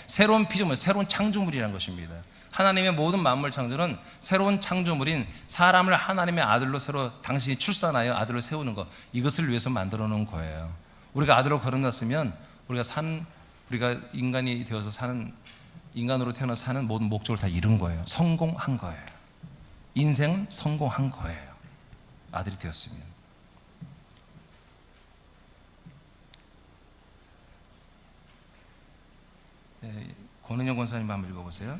새로운 피조물, 새로운 창조물이라는 것입니다. 하나님의 모든 만물 창조는 새로운 창조물인 사람을 하나님의 아들로 새로 당신이 출산하여 아들로 세우는 것, 이것을 위해서 만들어 놓은 거예요. 우리가 아들로 거듭났으면 우리가 인간이 되어서 사는, 인간으로 태어나서 사는 모든 목적을 다 이룬 거예요. 성공한 거예요. 인생은 성공한 거예요. 아들이 되었으면. 권은영 권사님 한번 읽어보세요.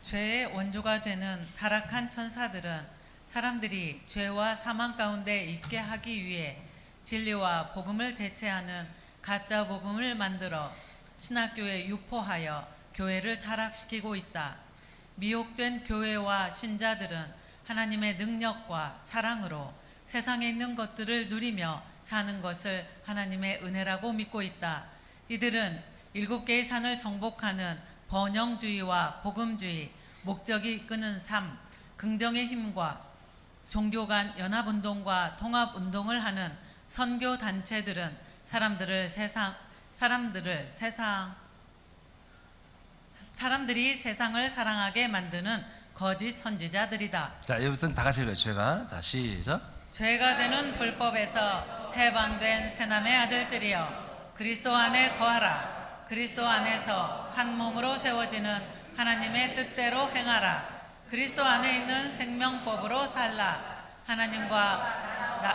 죄의 원조가 되는 타락한 천사들은 사람들이 죄와 사망 가운데 있게 하기 위해 진리와 복음을 대체하는 가짜 복음을 만들어 신학교에 유포하여 교회를 타락시키고 있다. 미혹된 교회와 신자들은 하나님의 능력과 사랑으로 세상에 있는 것들을 누리며 사는 것을 하나님의 은혜라고 믿고 있다. 이들은 7개의 산을 정복하는 번영주의와 복음주의, 목적이 이끄는 삶, 긍정의 힘과 종교 간 연합운동과 통합운동을 하는 선교단체들은 사람들이 세상을 사랑하게 만드는 거짓 선지자들이다. 자, 여기부터 다 같이 읽어요. 죄가, 다 시작. 죄가 되는 불법에서 해방된 새남의 아들들이여, 그리스도 안에 거하라. 그리스도 안에서 한 몸으로 세워지는 하나님의 뜻대로 행하라. 그리스도 안에 있는 생명법으로 살라. 하나님과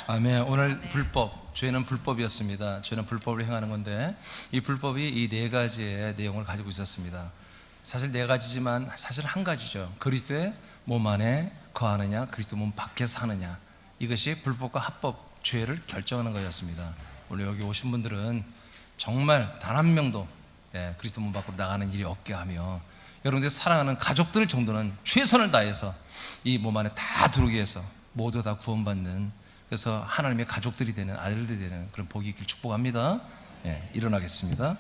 아멘. 오늘 불법, 죄는 불법이었습니다. 죄는 불법을 행하는 건데, 이 불법이 이 4가지의 내용을 가지고 있었습니다. 사실 4가지지만 사실 한 가지죠. 그리스도의 몸 안에 거하느냐, 그리스도 몸 밖에서 사느냐, 이것이 불법과 합법, 죄를 결정하는 거였습니다. 오늘 여기 오신 분들은 정말 단 한 명도 그리스도 몸 밖으로 나가는 일이 없게 하며, 여러분들이 사랑하는 가족들 정도는 최선을 다해서 이 몸 안에 다 들어오기 위해서 모두 다 구원받는, 그래서 하나님의 가족들이 되는, 아들들이 되는 그런 복이 있길 축복합니다. 일어나겠습니다.